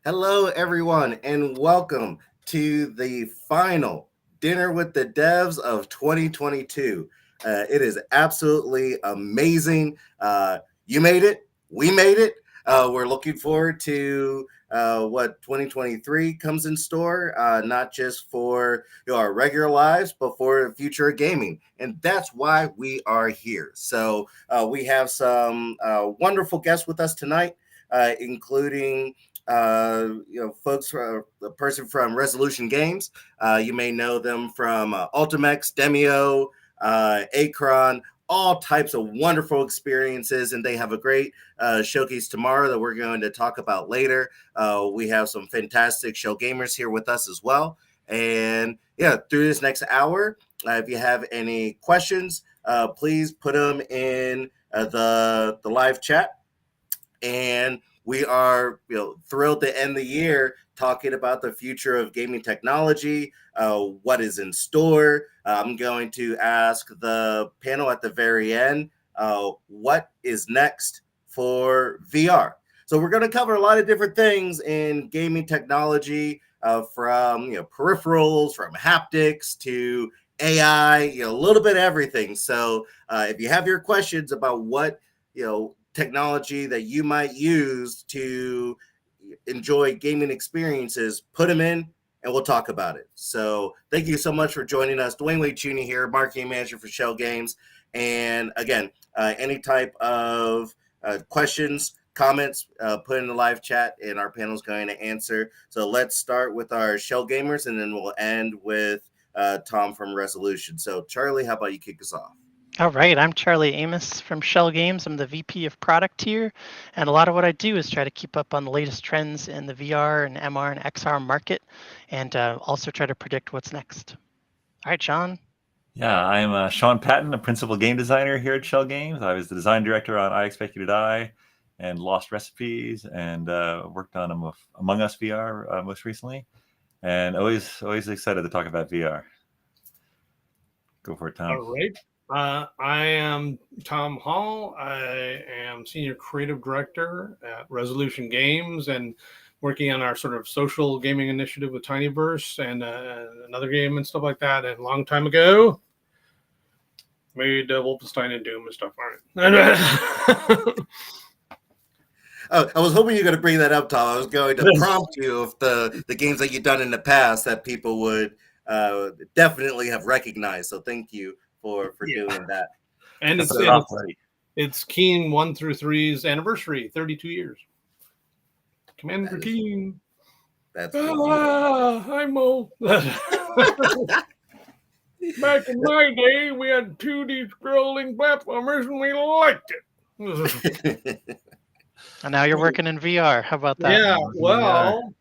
Hello, everyone, and welcome to the final Dinner with the Devs of 2022. It is absolutely amazing. You made it. We made it. We're looking forward to what 2023 comes in store, not just for our regular lives, but for the future of gaming. And that's why we are here. So we have some wonderful guests with us tonight, including folks, the person from Resolution Games. You may know them from Ultimex, Demio, Acron, all types of wonderful experiences, and they have a great showcase tomorrow that we're going to talk about later. We have some fantastic show gamers here with us as well. And yeah, through this next hour, if you have any questions, please put them in the live chat. And we are thrilled to end the year talking about the future of gaming technology, what is in store. I'm going to ask the panel at the very end, what is next for VR? So we're going to cover a lot of different things in gaming technology, from peripherals, from haptics to AI, a little bit of everything. So if you have your questions about what technology that you might use to enjoy gaming experiences, put them in and we'll talk about it. So thank you so much for joining us. Dwayne Waite Jr. here, marketing manager for Schell Games. And again, any type of questions, comments, put in the live chat and our panel is going to answer. So let's start with our Schell Gamers and then we'll end with Tom from Resolution. So Charlie, how about you kick us off? All right, I'm Charlie Amos from Schell Games. I'm the VP of product here, and a lot of what I do is try to keep up on the latest trends in the VR and MR and XR market, and also try to predict what's next. All right, Shawn. Yeah, I'm Shawn Patton, a principal game designer here at Schell Games. I was the design director on I Expect You to Die and Lost Recipes, and worked on Among Us VR most recently, and always excited to talk about VR. Go for it, Tom. All right. I am Tom Hall. I am Senior Creative Director at Resolution Games and working on our sort of social gaming initiative with Tinyverse and another game and stuff like that. And a long time ago, made Wolfenstein and Doom and stuff on it. I was hoping you were going to bring that up, Tom. I was going to prompt you of the games that you've done in the past that people would definitely have recognized. So thank you for doing that. And it's Keen 1 through 3's anniversary, 32 years. Commander Keen. That's I'm old. Back in my day, we had 2D scrolling platformers and we liked it. And now you're working in VR. How about that? Yeah, well,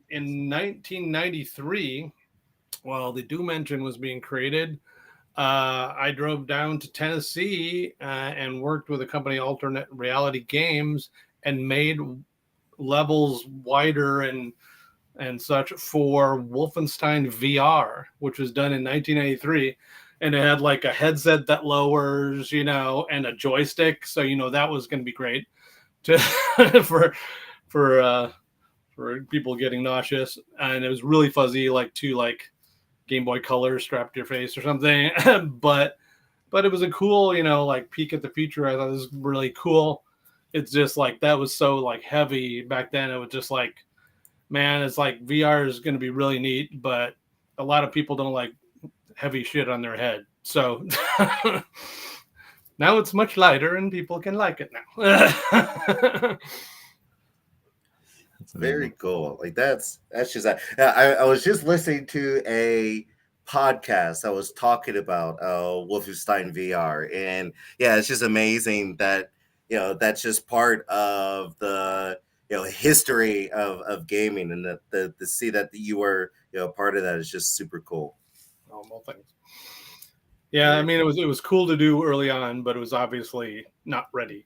in 1993, while the Doom engine was being created, I drove down to Tennessee and worked with a company, Alternate Reality Games, and made levels wider and such for Wolfenstein VR, which was done in 1993. And it had like a headset that lowers, and a joystick. So, that was going to be great for people getting nauseous. And it was really fuzzy, like two Game Boy Color strapped to your face or something. but it was a cool, peek at the future. I thought it was really cool. It's just that was so heavy back then. It was just man, it's VR is going to be really neat, but a lot of people don't like heavy shit on their head. So now it's much lighter and people can like it now. Very cool. That's just I was just listening to a podcast that was talking about Wolfenstein VR, and yeah, it's just amazing that that's just part of the history of gaming, and that to see that you were part of that is just super cool. Well, thanks. Yeah, I mean it was cool to do early on, but it was obviously not ready.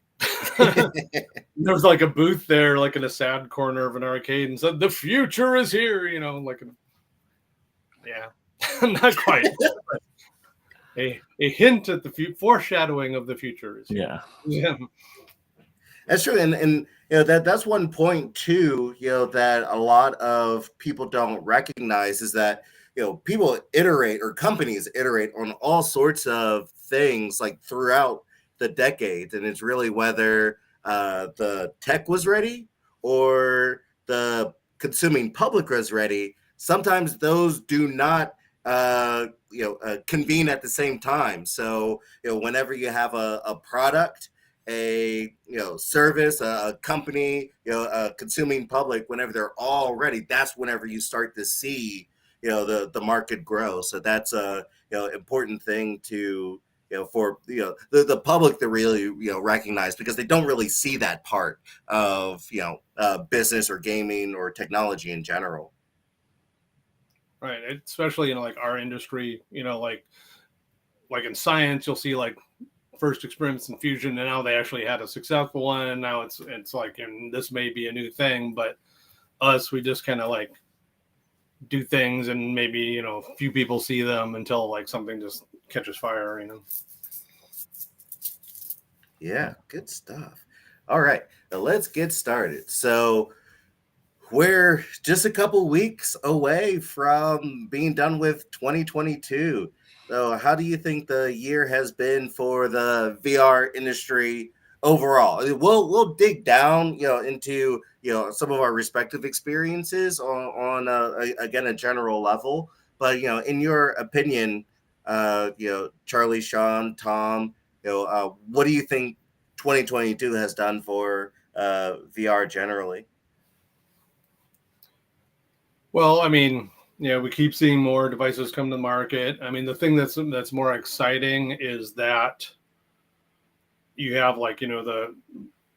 There was a booth there, in a sad corner of an arcade, and said the future is here. Yeah, not quite. a hint at the foreshadowing of the future is here. Yeah. That's true, and that's one point too. That a lot of people don't recognize is that people iterate or companies iterate on all sorts of things like throughout the decades, and it's really whether the tech was ready or the consuming public was ready. Sometimes those do not convene at the same time. So whenever you have a product, a service, a company, a consuming public, whenever they're all ready, that's whenever you start to see the market grow. So that's a important thing to for the public to really recognize, because they don't really see that part of business or gaming or technology in general. Right, especially like our industry, like in science, you'll see like first experiments in fusion, and now they actually had a successful one, and now it's like, and this may be a new thing, but us, we just kind of like do things, and maybe a few people see them until like something just catches fire. Yeah, good stuff. All right, now let's get started. So we're just a couple weeks away from being done with 2022. So how do you think the year has been for the VR industry overall? We'll dig down, into some of our respective experiences on again a general level. But in your opinion, Charlie, Shawn, Tom, what do you think 2022 has done for VR generally? Well, I mean, we keep seeing more devices come to the market. I mean, the thing that's more exciting is that you have like, the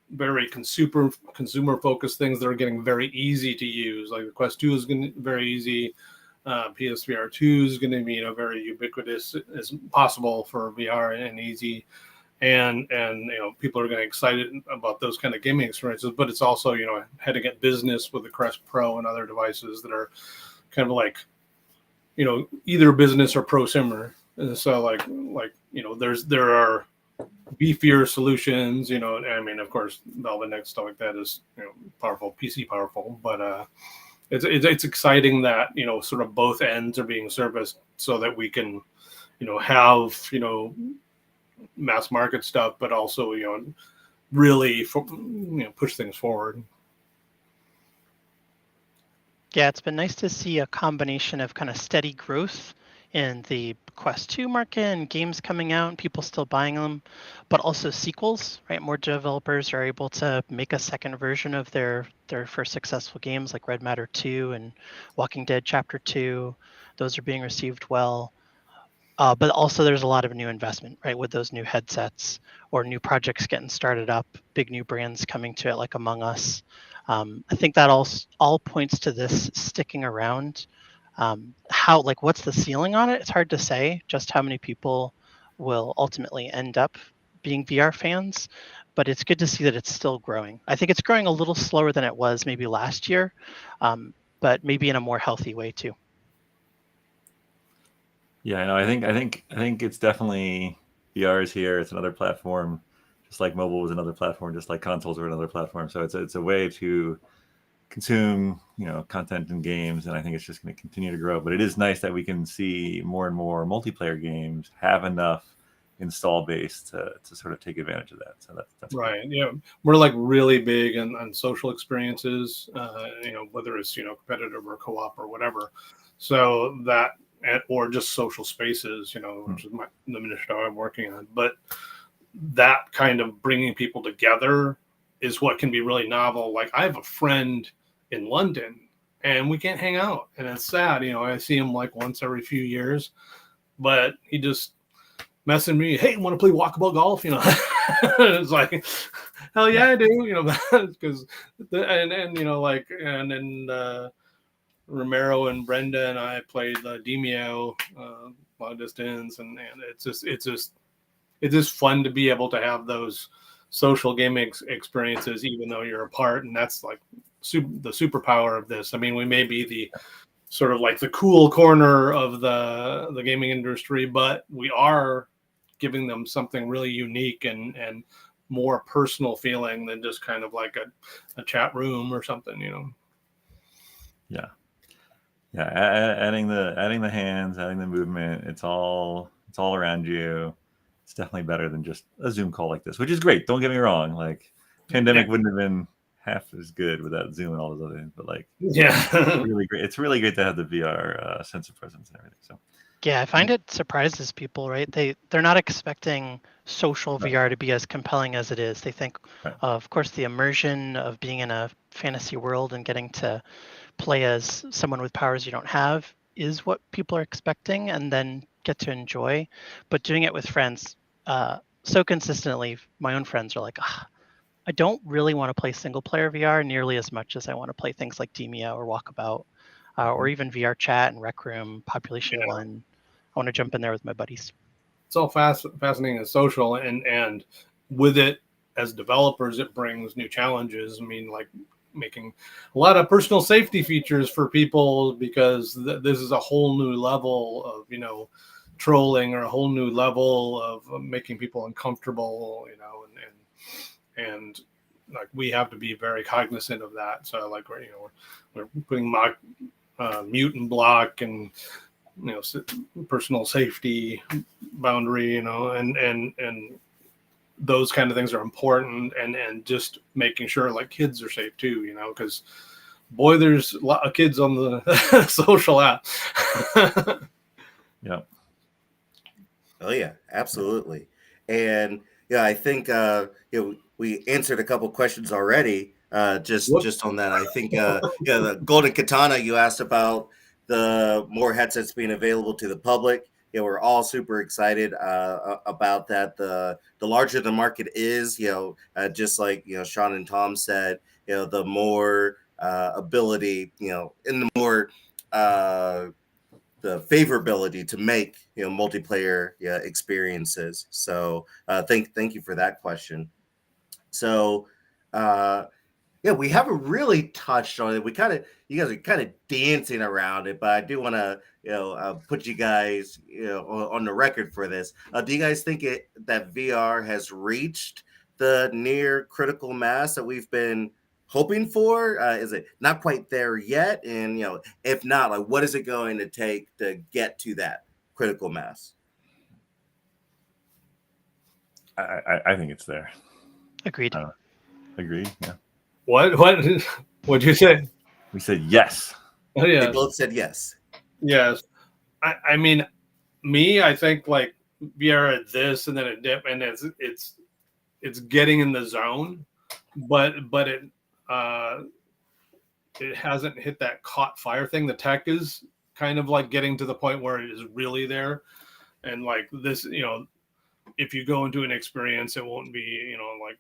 very consumer focused things that are getting very easy to use. Like the Quest 2 is going to be very easy. PSVR 2 is going to be, very ubiquitous as possible for VR and easy. And people are getting excited about those kind of gaming experiences, but it's also heading at business with the Quest Pro and other devices that are kind of like either business or prosumer. And so like there are beefier solutions. I mean, of course, Valve and stuff like that is powerful, PC powerful, but it's exciting that sort of both ends are being serviced so that we can have mass market stuff, but also really push things forward. Yeah, it's been nice to see a combination of kind of steady growth in the Quest 2 market and games coming out and people still buying them, but also sequels, right? More developers are able to make a second version of their first successful games like Red Matter 2 and Walking Dead Chapter 2. Those are being received well. But also there's a lot of new investment, right? With those new headsets or new projects getting started up, big new brands coming to it like Among Us. I think that all points to this sticking around. What's the ceiling on it? It's hard to say just how many people will ultimately end up being VR fans, but it's good to see that it's still growing. I think it's growing a little slower than it was maybe last year, but maybe in a more healthy way too. Yeah, no, I think it's definitely VR is here. It's another platform, just like mobile was another platform, just like consoles were another platform. So it's a way to consume content and games, and I think it's just going to continue to grow. But it is nice that we can see more and more multiplayer games have enough install base to sort of take advantage of that. So that's right. Cool. Yeah, we're like really big on social experiences, whether it's competitive or co-op or whatever. So that, or just social spaces, which is the initiative I'm working on. But that kind of bringing people together is what can be really novel. Like I have a friend in London and we can't hang out, and it's sad. I see him like once every few years, but he just messaging me, "Hey, want to play walkabout golf?" It's like, hell yeah, I do. Because and then Romero and Brenda and I played Demio long distance, and it's just fun to be able to have those social gaming experiences, even though you're apart, and that's like the superpower of this. I mean, we may be the sort of like the cool corner of the gaming industry, but we are giving them something really unique and more personal feeling than just kind of like a chat room or something, you know. Yeah, adding the hands, adding the movement, it's all around you. It's definitely better than just a Zoom call like this, which is great. Don't get me wrong. Like, pandemic wouldn't have been half as good without Zoom and all those other things. But like, yeah, really great. It's really great to have the VR sense of presence and everything. So Yeah, I find it surprises people, right? They're not expecting social Right. VR to be as compelling as it is. They think, Right. of course, the immersion of being in a fantasy world and getting to play as someone with powers you don't have is what people are expecting, and then get to enjoy. But doing it with friends so consistently, my own friends are like, I don't really want to play single player VR nearly as much as I want to play things like Demia or Walkabout, or even VR Chat and Rec Room, Population One. I want to jump in there with my buddies. it's all fascinating and social, and with it as developers, it brings new challenges. I mean, like making a lot of personal safety features for people, because this is a whole new level of, you know, trolling, or a whole new level of making people uncomfortable, you know, and like we have to be very cognizant of that. So like we're putting mock mute and block, and you know, personal safety boundary, you know, and those kind of things are important, and just making sure like kids are safe too, you know, because boy, there's a lot of kids on the social app. yeah. Oh yeah, absolutely. And yeah, I think we answered a couple questions already. Just on that, I think the Golden Katana, you asked about the more headsets being available to the public. Yeah, we're all super excited about that. The larger the market is, just like Shawn and Tom said, the more ability, and the more the favorability to make multiplayer experiences. So thank you for that question. So we haven't really touched on it. You guys are kind of dancing around it, but I do want to put you guys on the record for this. Do you guys think that VR has reached the near critical mass that we've been hoping for? Is it not quite there yet? And if not, like, what is it going to take to get to that critical mass? I think it's there. Agreed. Agree. Yeah. What'd you say? We said yes. Oh yeah, They both said yes. yes. I mean, I think like VR at this, and then a dip, and it's getting in the zone, but it hasn't hit that caught fire thing. The tech is kind of like getting to the point where it is really there, and like this, you know, if you go into an experience, it won't be, you know, like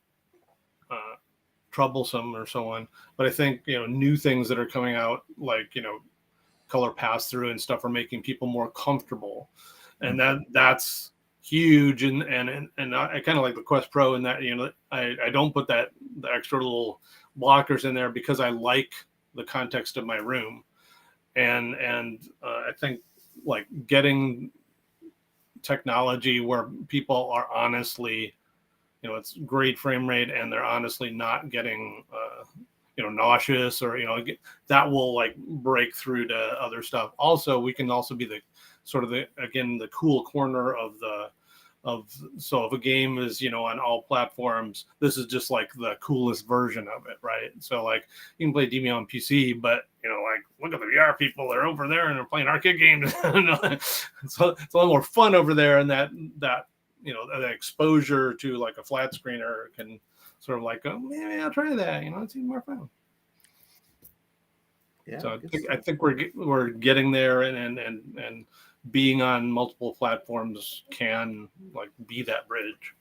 troublesome or so on. But I think, you know, new things that are coming out, like, you know, color pass through and stuff, are making people more comfortable, and that's huge. And I kind of like the Quest Pro in that, you know, I don't put the extra little blockers in there because I like the context of my room, and I think like getting technology where people are honestly, you know, it's great frame rate, and they're honestly not getting you know, nauseous, or, you know, that will like break through to other stuff. Also, we can also be the sort of the cool corner of so if a game is, you know, on all platforms, this is just like the coolest version of it, right? So like you can play DME on PC, but, you know, like, look at the VR people, they're over there and they're playing arcade games. So it's a lot more fun over there, and that you know, the exposure to like a flat screener can sort of like, oh, maybe I'll try that, you know, it's even more fun. Yeah, so I think we're getting there, and being on multiple platforms can like be that bridge.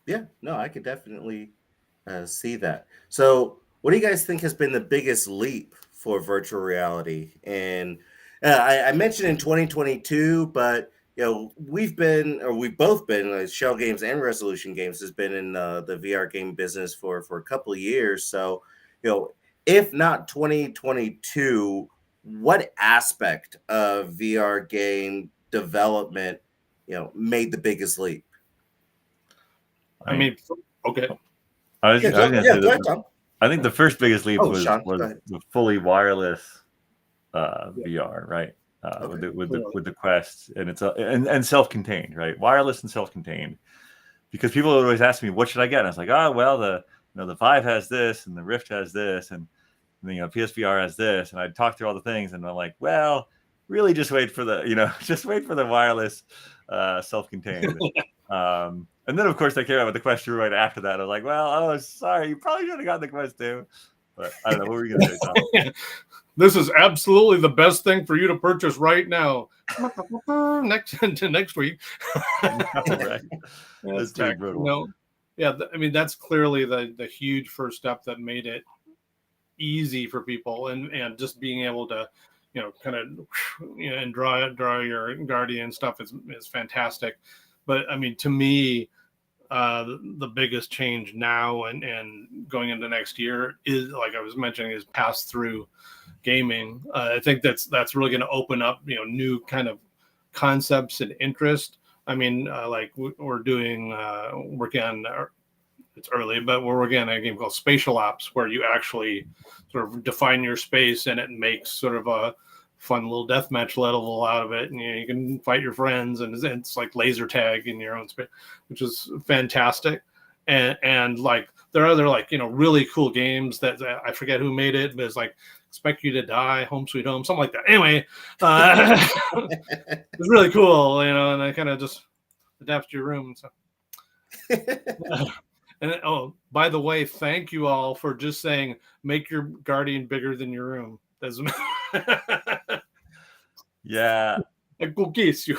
Yeah, no, I could definitely see that. So, what do you guys think has been the biggest leap for virtual reality? And I mentioned in 2022, but we've both been, Shell Games and Resolution Games has been in the VR game business for a couple of years. So, if not 2022, what aspect of VR game development made the biggest leap? I mean, okay. I was Yeah, gonna go say ahead, that Tom. I think the first biggest leap Oh, was Shawn, go ahead. the fully wireless VR, right? Okay. With the Quest, and it's and self-contained, right? Wireless and self-contained. Because people would always ask me, what should I get? And I was like, oh well, the Vive has this, and the Rift has this, and PSVR has this, and I'd talk through all the things, and I'm like, well, really just wait for the just wait for the wireless self-contained. And then of course they came out with the Quest 2 right after that. I was like, well, oh sorry, you probably should have gotten the Quest 2. But I don't know, what were you gonna say, Tom? This is absolutely the best thing for you to purchase right now. next week. Right. That's pretty brutal. Yeah, I mean, that's clearly the huge first step that made it easy for people, and just being able to kind of and draw your Guardian stuff is fantastic. But I mean, to me, the biggest change now and going into next year is, like I was mentioning, is pass through gaming. I think that's really going to open up new kind of concepts and interest. I mean, like we're doing working on, it's early, but we're working on a game called Spatial Ops, where you actually sort of define your space, and it makes sort of a fun little deathmatch level out of it, and you can fight your friends, and it's like laser tag in your own space, which is fantastic. And like there are other really cool games that I forget who made it, but it's like Expect You to Die, Home Sweet Home, something like that. Anyway, it's really cool, and it kind of just adapts to your room. So. And oh, by the way, thank you all for just saying make your Guardian bigger than your room. That's Yeah. I go kiss you.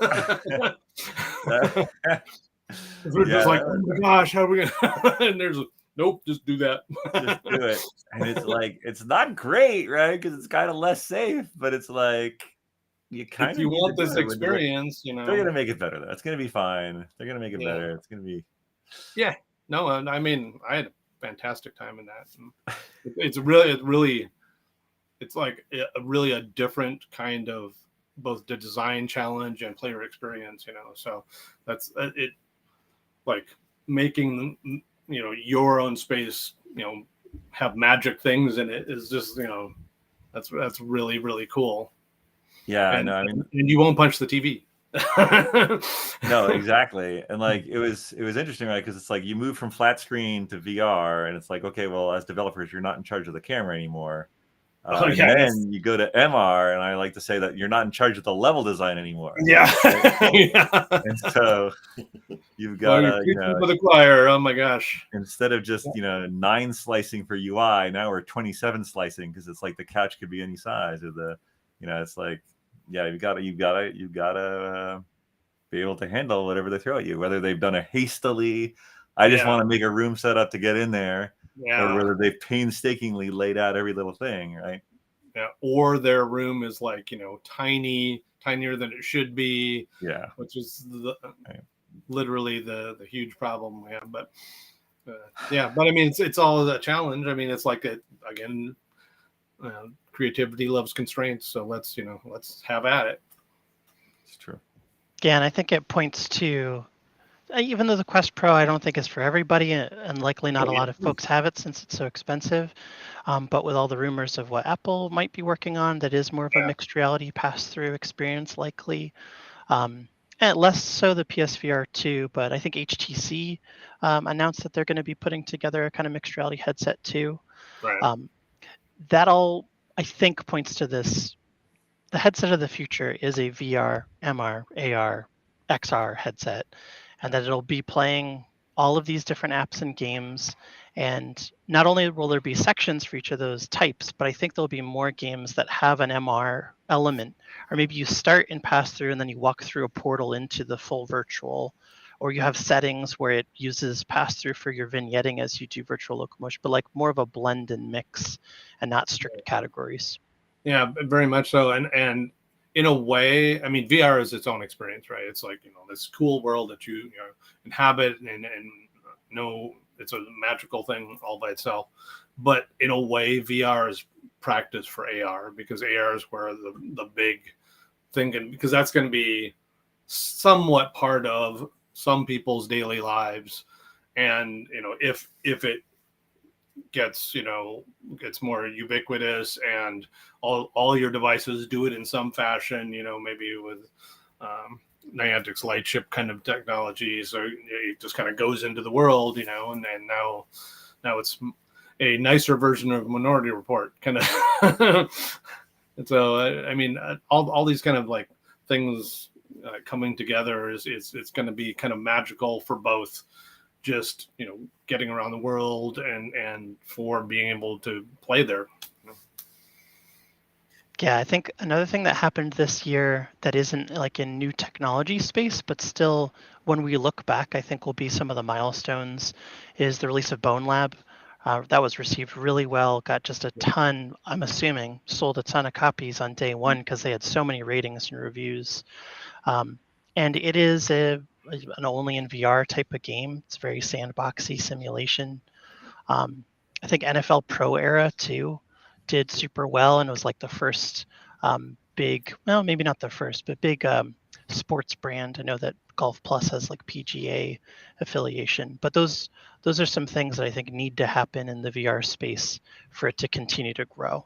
We're just like, oh my gosh, how are we gonna? And there's nope, just do that. Just do it. And it's like, it's not great, right? Because it's kind of less safe, but it's like you kind of, if you want this experience, they're gonna make it better though. It's gonna be fine. They're gonna make it better. It's gonna be. Yeah. No, I mean, I had a fantastic time in that. It's really, it's like really a different kind of both the design challenge and player experience, So that's it. Like making your own space, have magic things in it is just that's really, really cool. Yeah, and, no, I mean, and you won't punch the TV. No, exactly. And like it was interesting, right? Because it's like you move from flat screen to VR, and it's like, okay, well, as developers, you're not in charge of the camera anymore. And then you go to MR, and I like to say that you're not in charge of the level design anymore. Yeah. And so you've got for the choir. Oh my gosh! Instead of just 9 slicing for UI, now we're 27 slicing, because it's like the couch could be any size, or it's like, yeah, you've got to be able to handle whatever they throw at you, whether they've done a hastily, I just want to make a room set up to get in there, or whether they've painstakingly laid out every little thing, right? Yeah, or their room is like tinier than it should be. Yeah, which is literally the huge problem we have. But but I mean, it's all a challenge. I mean, it's like again, creativity loves constraints, so let's have at it. It's true. Yeah, and I think it points to, even though the Quest Pro I don't think is for everybody, and likely not a lot of folks have it since it's so expensive, but with all the rumors of what Apple might be working on, that is more of a mixed reality pass-through experience likely, and less so the PSVR 2, but I think HTC announced that they're going to be putting together a kind of mixed reality headset too. Right. That all, I think, points to this. The headset of the future is a VR, MR, AR, XR headset, and that it'll be playing all of these different apps and games. And not only will there be sections for each of those types, but I think there'll be more games that have an MR element, or maybe you start in pass through and then you walk through a portal into the full virtual, or you have settings where it uses pass through for your vignetting as you do virtual locomotion, but like more of a blend and mix and not strict categories. Yeah, very much so. And in a way, I mean, VR is its own experience, right? It's like, this cool world that you inhabit, and it's a magical thing all by itself. But in a way, VR is practice for AR, because AR is where the big thing, because that's going to be somewhat part of some people's daily lives. And if it gets gets more ubiquitous and all your devices do it in some fashion, maybe with Niantic's light chip kind of technology, so it just kind of goes into the world, and then now it's a nicer version of Minority Report kind of. And so I mean, all these kind of like things coming together is it's going to be kind of magical for both just getting around the world and for being able to play there. Yeah, I think another thing that happened this year that isn't like in new technology space, but still when we look back, I think will be some of the milestones, is the release of Bone Lab. That was received really well, got just a ton, I'm assuming, sold a ton of copies on day one because they had so many ratings and reviews. And it is an only in VR type of game. It's very sandboxy simulation. I think NFL Pro Era too did super well and was like the first big, well, maybe not the first, but big sports brand. I know that Golf Plus has like PGA affiliation, but those are some things that I think need to happen in the VR space for it to continue to grow.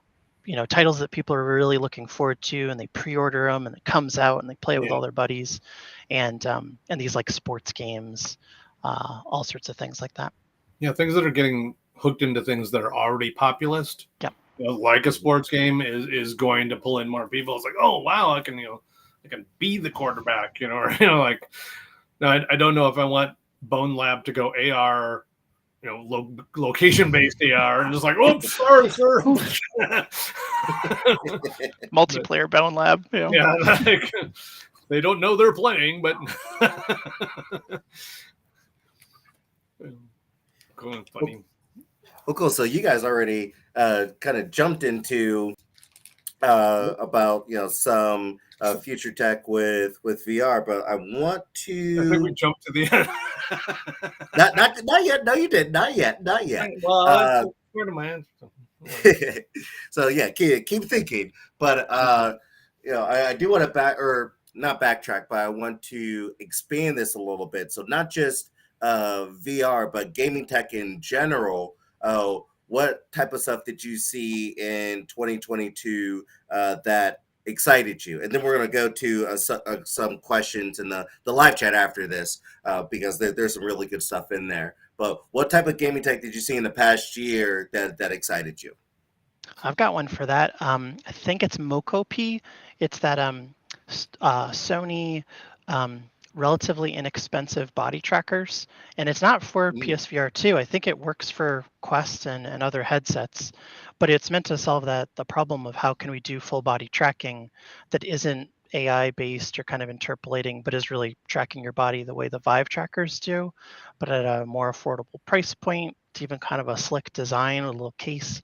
Titles that people are really looking forward to, and they pre-order them, and it comes out, and they play with all their buddies, and these like sports games, all sorts of things like that. Yeah, things that are getting hooked into things that are already populist. Yeah. Like a sports game is going to pull in more people. It's like, oh wow, I can be the quarterback, or like. Now, I don't know if I want Bone Lab to go AR, location based AR, and just like, oh, sorry, sir. Multiplayer Bone Lab. Yeah, like, they don't know they're playing, but funny. Well, cool. So you guys already kind of jumped into about some future tech with VR, but I want to. I think we jumped to the end. not yet. No, you did not yet. Well, that's part of my answer. So yeah, keep thinking. But I do want to not backtrack, but I want to expand this a little bit. So not just VR, but gaming tech in general. What type of stuff did you see in 2022 that excited you? And then we're going to go to some questions in the live chat after this because there's some really good stuff in there. But what type of gaming tech did you see in the past year that excited you? I've got one for that. I think it's Moco-P. It's that Sony relatively inexpensive body trackers, and it's not for PSVR 2. I think it works for Quest and other headsets, but it's meant to solve the problem of how can we do full body tracking that isn't AI based or kind of interpolating, but is really tracking your body the way the Vive trackers do, but at a more affordable price point. It's even kind of a slick design, a little case.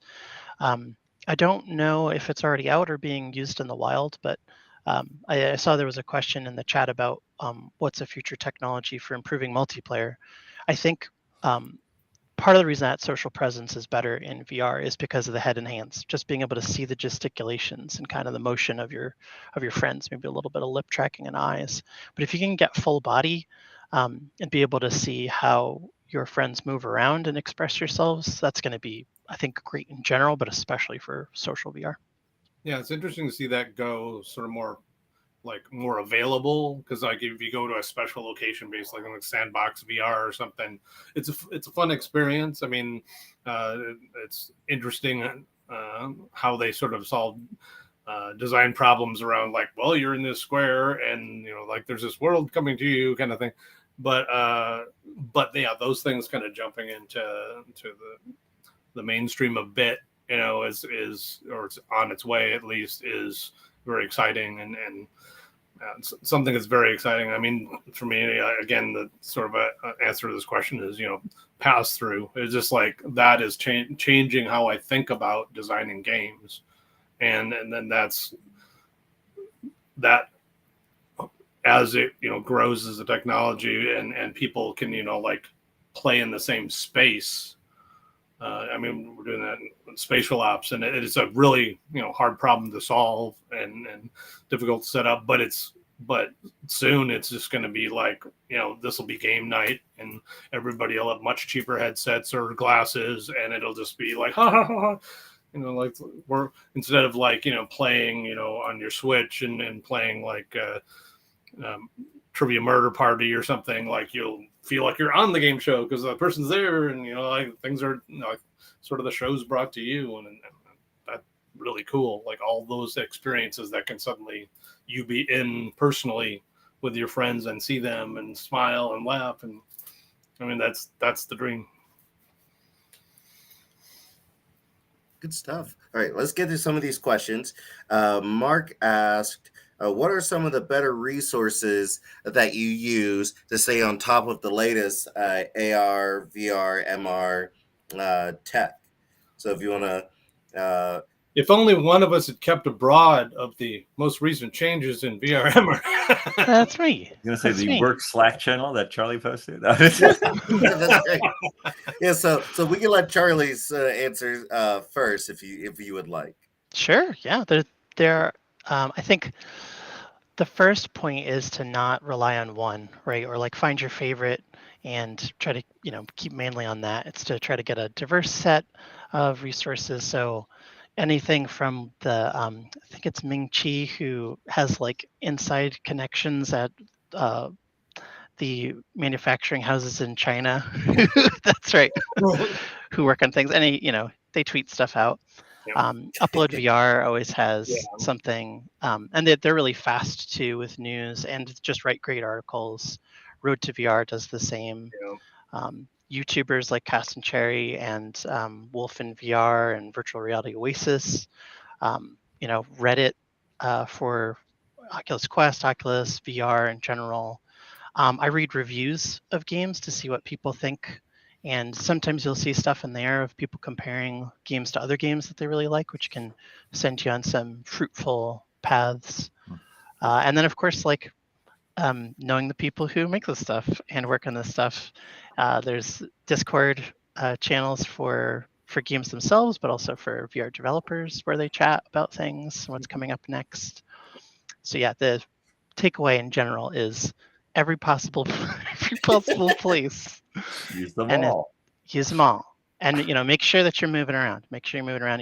I don't know if it's already out or being used in the wild, but I saw there was a question in the chat about what's a future technology for improving multiplayer. I think part of the reason that social presence is better in VR is because of the head and hands, just being able to see the gesticulations and kind of the motion of your friends, maybe a little bit of lip tracking and eyes. But if you can get full body and be able to see how your friends move around and express yourselves, that's going to be, I think, great in general, but especially for social VR. Yeah, it's interesting to see that go sort of more available, because like if you go to a special location based like Sandbox VR or something, it's a fun experience. I mean, it's interesting how they sort of solve design problems around like, well, you're in this square and like there's this world coming to you kind of thing. But yeah, those things kind of jumping into the mainstream a bit, is or it's on its way at least, is very exciting and something that's very exciting. I mean, for me, again, the sort of answer to this question is, pass through. It's just like that is changing how I think about designing games, and then that's that as it grows as a technology and people can like play in the same space. I mean, we're doing that in spatial ops, and it's a really hard problem to solve and difficult to set up, but it's but soon it's just going to be like, this will be game night and everybody will have much cheaper headsets or glasses, and it'll just be like, ha ha ha, like we're, instead of like, playing, on your Switch and playing like Trivia Murder Party or something, like you'll feel like you're on the game show because the person's there, and like things are like sort of the show's brought to you, and that's really cool. Like all those experiences that can suddenly you be in personally with your friends and see them and smile and laugh, and I mean that's the dream. Good stuff. All right, let's get to some of these questions. Mark asked, what are some of the better resources that you use to stay on top of the latest AR, VR, MR tech? So if you want to... if only one of us had kept abroad of the most recent changes in VR, MR. That's me. You're going to say the me. work Slack channel that Charlie posted? That's great. Yeah, so we can let Charlie's answer first if you would like. Sure. Yeah. There. I think the first point is to not rely on one, right? Or like find your favorite and try to keep mainly on that. It's to try to get a diverse set of resources. So anything from the I think it's Ming Chi, who has like inside connections at the manufacturing houses in China. That's right. Who work on things, and they tweet stuff out. Upload VR always has something, and they're really fast too with news and just write great articles. Road to VR does the same. YouTubers like Cast and Cherry and Wolf in VR and Virtual Reality Oasis. Reddit for Oculus Quest, Oculus VR in general. I read reviews of games to see what people think. And sometimes you'll see stuff in there of people comparing games to other games that they really like, which can send you on some fruitful paths. And then, of course, like knowing the people who make this stuff and work on this stuff. There's Discord channels for games themselves, but also for VR developers where they chat about things, what's coming up next. So yeah, the takeaway in general is every possible place. Use them all. Use them all, and make sure that you're moving around. Make sure you're moving around,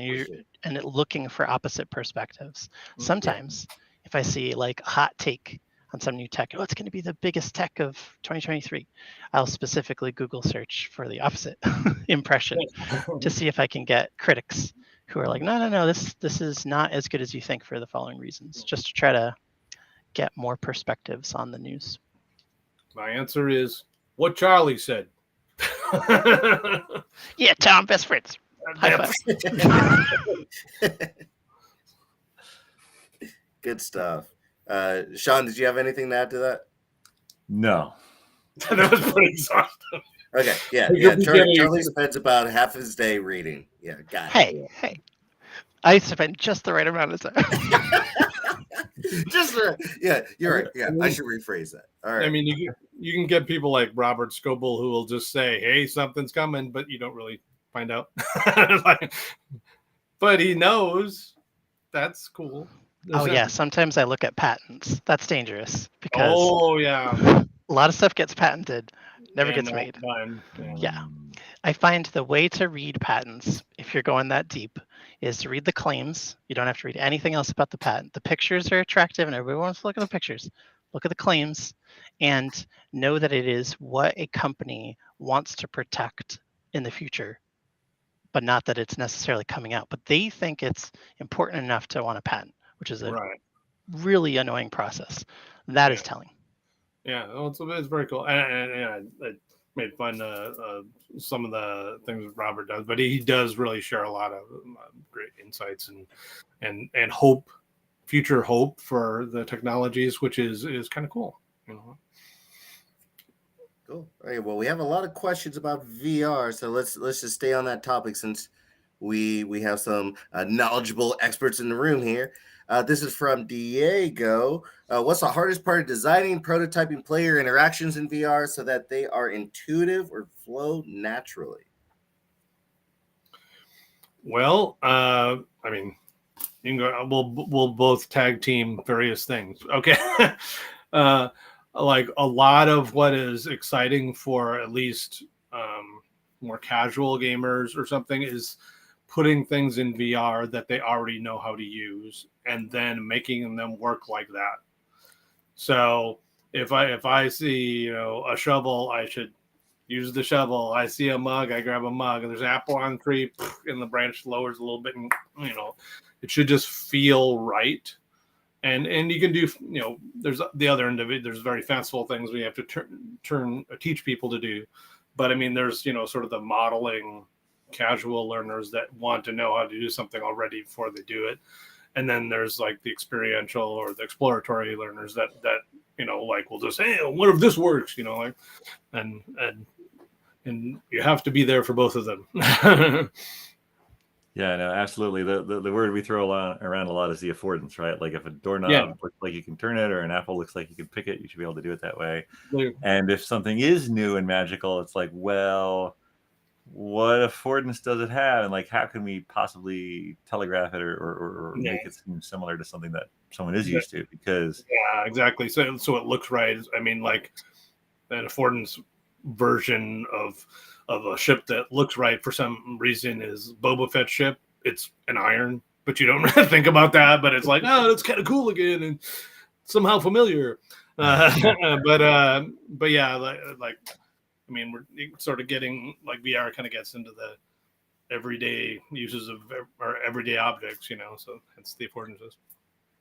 and looking for opposite perspectives. Sometimes, if I see like a hot take on some new tech, it's going to be the biggest tech of 2023, I'll specifically Google search for the opposite impression to see if I can get critics who are like, no, this is not as good as you think for the following reasons. Just to try to get more perspectives on the news. My answer is what Charlie said. Yeah, Tom, best friends. High five. Good stuff. Shawn, did you have anything to add to that? No. That was pretty exhaustive. Okay, yeah. Charlie spends about half his day reading. Yeah, got it. Hey. I spent just the right amount of time. Yeah, you're right. Yeah, I should rephrase that. All right. I mean, you can get people like Robert Scoble who will just say, "Hey, something's coming," but you don't really find out. But he knows. That's cool. Yeah. Sometimes I look at patents. That's dangerous because a lot of stuff gets patented, never gets made. Yeah. I find the way to read patents, if you're going that deep, is to read the claims. You don't have to read anything else about the patent. The pictures are attractive and everyone wants to look at the pictures. Look at the claims and know that it is what a company wants to protect in the future, but not that it's necessarily coming out. But they think it's important enough to want a patent, which is a really annoying process. That is telling. Yeah, it's very cool. And I made fun of some of the things Robert does, but he does really share a lot of great insights and hope, future hope for the technologies, which is kind of cool. Cool. All right. Well, we have a lot of questions about VR, so let's just stay on that topic since we have some knowledgeable experts in the room here. This is from Diego. What's the hardest part of designing, prototyping player interactions in VR so that they are intuitive or flow naturally? Well, I mean, You can go. We'll both tag team various things. Okay. Like a lot of what is exciting for at least more casual gamers or something is putting things in VR that they already know how to use and then making them work like that. So if I see a shovel, I should use the shovel. I see a mug, I grab a mug. And there's an apple on the tree, and the branch lowers a little bit, and it should just feel right. And you can do there's the other end of it. There's very fanciful things we have to teach people to do, but I mean there's sort of the modeling casual learners that want to know how to do something already before they do it, and then there's like the experiential or the exploratory learners that like will just say, hey, what if this works, like and you have to be there for both of them. Yeah, no, absolutely. The word we throw around a lot is the affordance, right? Like if a doorknob looks like you can turn it, or an apple looks like you can pick it, you should be able to do it that way. Yeah. And if something is new and magical, it's like, well, what affordance does it have, and like how can we possibly telegraph it or make it seem similar to something that someone is used to? Because exactly. So it looks right. I mean, like an affordance version of a ship that looks right for some reason is Boba Fett's ship. It's an iron, but you don't really think about that. But it's like, oh, that's kind of cool again and somehow familiar. But yeah, like I mean, we're sort of getting like VR kind of gets into the everyday uses of our everyday objects, So that's the affordances.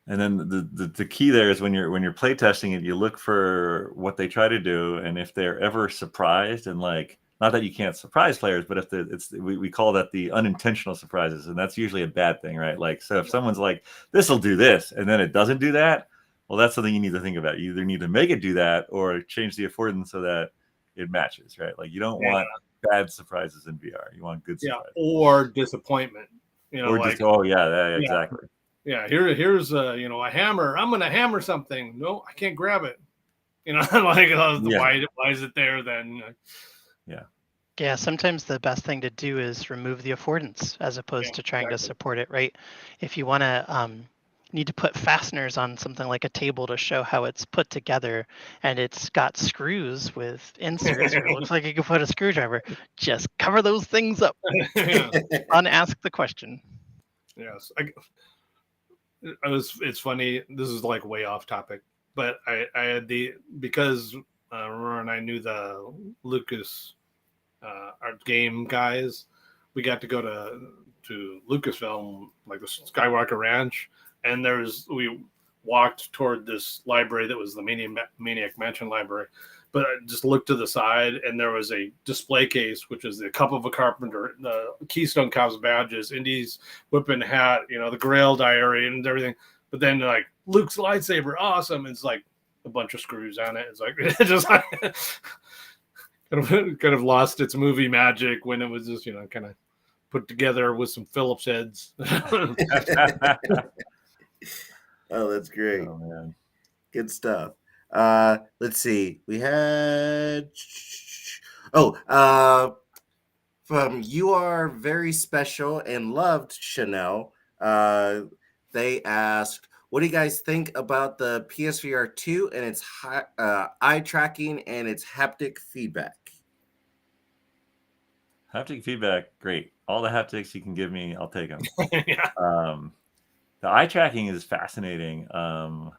And then the key there is when you're play testing it, you look for what they try to do, and if they're ever surprised, and like not that you can't surprise players, but if we call that the unintentional surprises, and that's usually a bad thing, right? Like so if someone's like this will do this and then it doesn't do that, well that's something you need to think about. You either need to make it do that or change the affordance so that it matches, right? Like you don't want bad surprises in VR. You want good surprises. Or disappointment. Or like, just exactly. Yeah, here's a hammer. I'm gonna hammer something. No, I can't grab it. Like why is it there then? Yeah, sometimes the best thing to do is remove the affordance as opposed to trying to support it, right? If you want to need to put fasteners on something like a table to show how it's put together, and it's got screws with inserts, or it looks like you could put a screwdriver, just cover those things up. Unask the question. Yes. It's funny. This is like way off topic, but I had because Aurora and I knew the Lucas art game guys. We got to go to Lucasfilm, like the Skywalker Ranch, and we walked toward this library that was the Maniac Mansion library. But I just looked to the side, and there was a display case, which is the Cup of a Carpenter, the Keystone Cops badges, Indy's whipping hat, the Grail diary, and everything. But then, like, Luke's lightsaber, awesome. It's like a bunch of screws on it. It's like it just like kind of lost its movie magic when it was just kind of put together with some Phillips heads. Oh, that's great. Oh man, good stuff. Let's see. We had from You Are Very Special and Loved Chanel. They asked, what do you guys think about the PSVR 2 and its eye tracking and its haptic feedback? Haptic feedback, great. All the haptics you can give me, I'll take them. Yeah. The eye tracking is fascinating. I've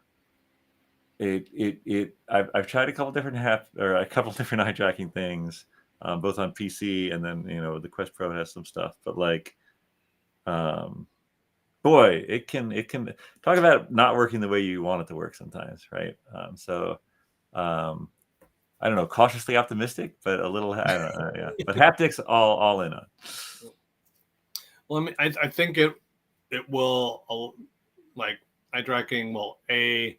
tried a couple different eye tracking things, both on PC and then the Quest Pro has some stuff. But like, boy, it can talk about not working the way you want it to work sometimes, right? I don't know, cautiously optimistic, but a little, I don't know, yeah. But haptics, all in on. Well, I mean, I think it will, like, eye tracking will the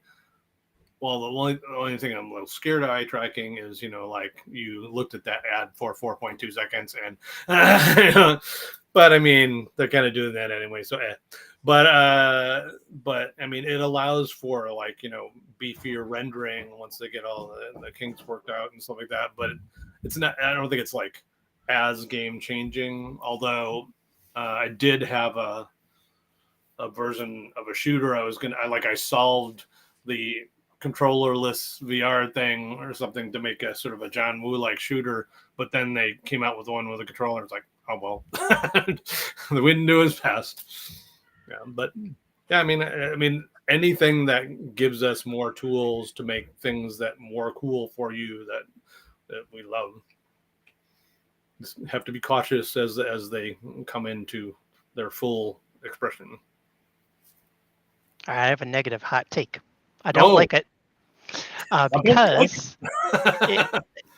only thing I'm a little scared of eye tracking is, like you looked at that ad for 4.2 seconds and, but I mean, they're kind of doing that anyway. So, but I mean, it allows for like, beefier rendering once they get all the kinks worked out and stuff like that. But it's not, I don't think it's like as game changing, although I did have a a version of a shooter. I solved the controllerless VR thing or something to make a sort of a John Woo like shooter, but then they came out with one with a controller. It's like, oh well, the wind knew his best. Yeah, but yeah, I mean, anything that gives us more tools to make things that more cool for you that we love. Just have to be cautious as they come into their full expression. I have a negative hot take. I don't like it because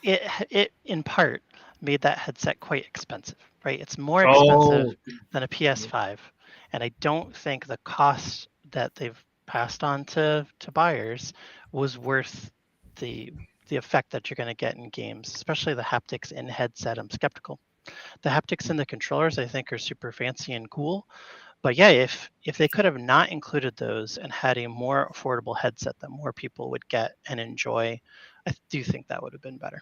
it in part made that headset quite expensive, right? It's more expensive than a PS5, and I don't think the cost that they've passed on to buyers was worth the effect that you're going to get in games, especially the haptics in headset. I'm skeptical. The haptics in the controllers, I think, are super fancy and cool. But yeah, if they could have not included those and had a more affordable headset that more people would get and enjoy, I do think that would have been better.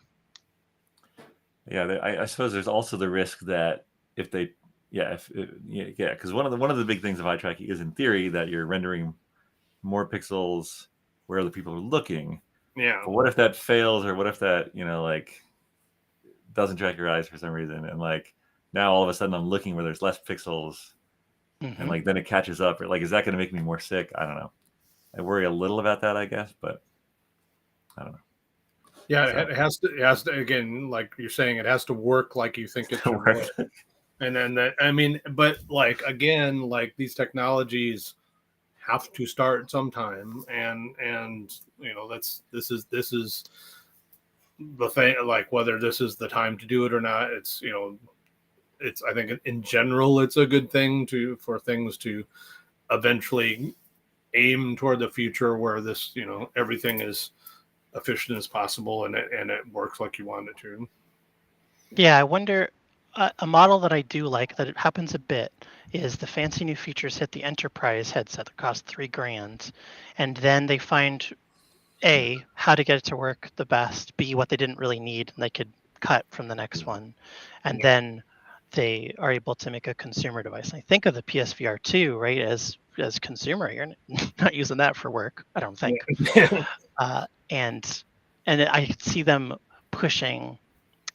Yeah, I suppose there's also the risk that if they, because one of the big things of eye tracking is in theory that you're rendering more pixels where other people are looking. Yeah. But what if that fails, or what if that doesn't track your eyes for some reason, and now all of a sudden I'm looking where there's less pixels. Mm-hmm. And then it catches up, or is that going to make me more sick? I don't know. I worry a little about that, I guess, but I don't know. Yeah, so. It has to again, like you're saying, it has to work like you think it should work. And then but again, these technologies have to start sometime, and this is the thing. Whether this is the time to do it or not, it's I think in general, it's a good thing for things to eventually aim toward the future where this, everything is efficient as possible and it works like you want it to. Yeah, I wonder, a model that I do like, that it happens a bit, is the fancy new features hit the enterprise headset that costs $3,000, and then they find A, how to get it to work the best, B, what they didn't really need and they could cut from the next one, and then they are able to make a consumer device. And I think of the PSVR 2, right, as consumer. You're not using that for work, I don't think. Yeah. And I see them pushing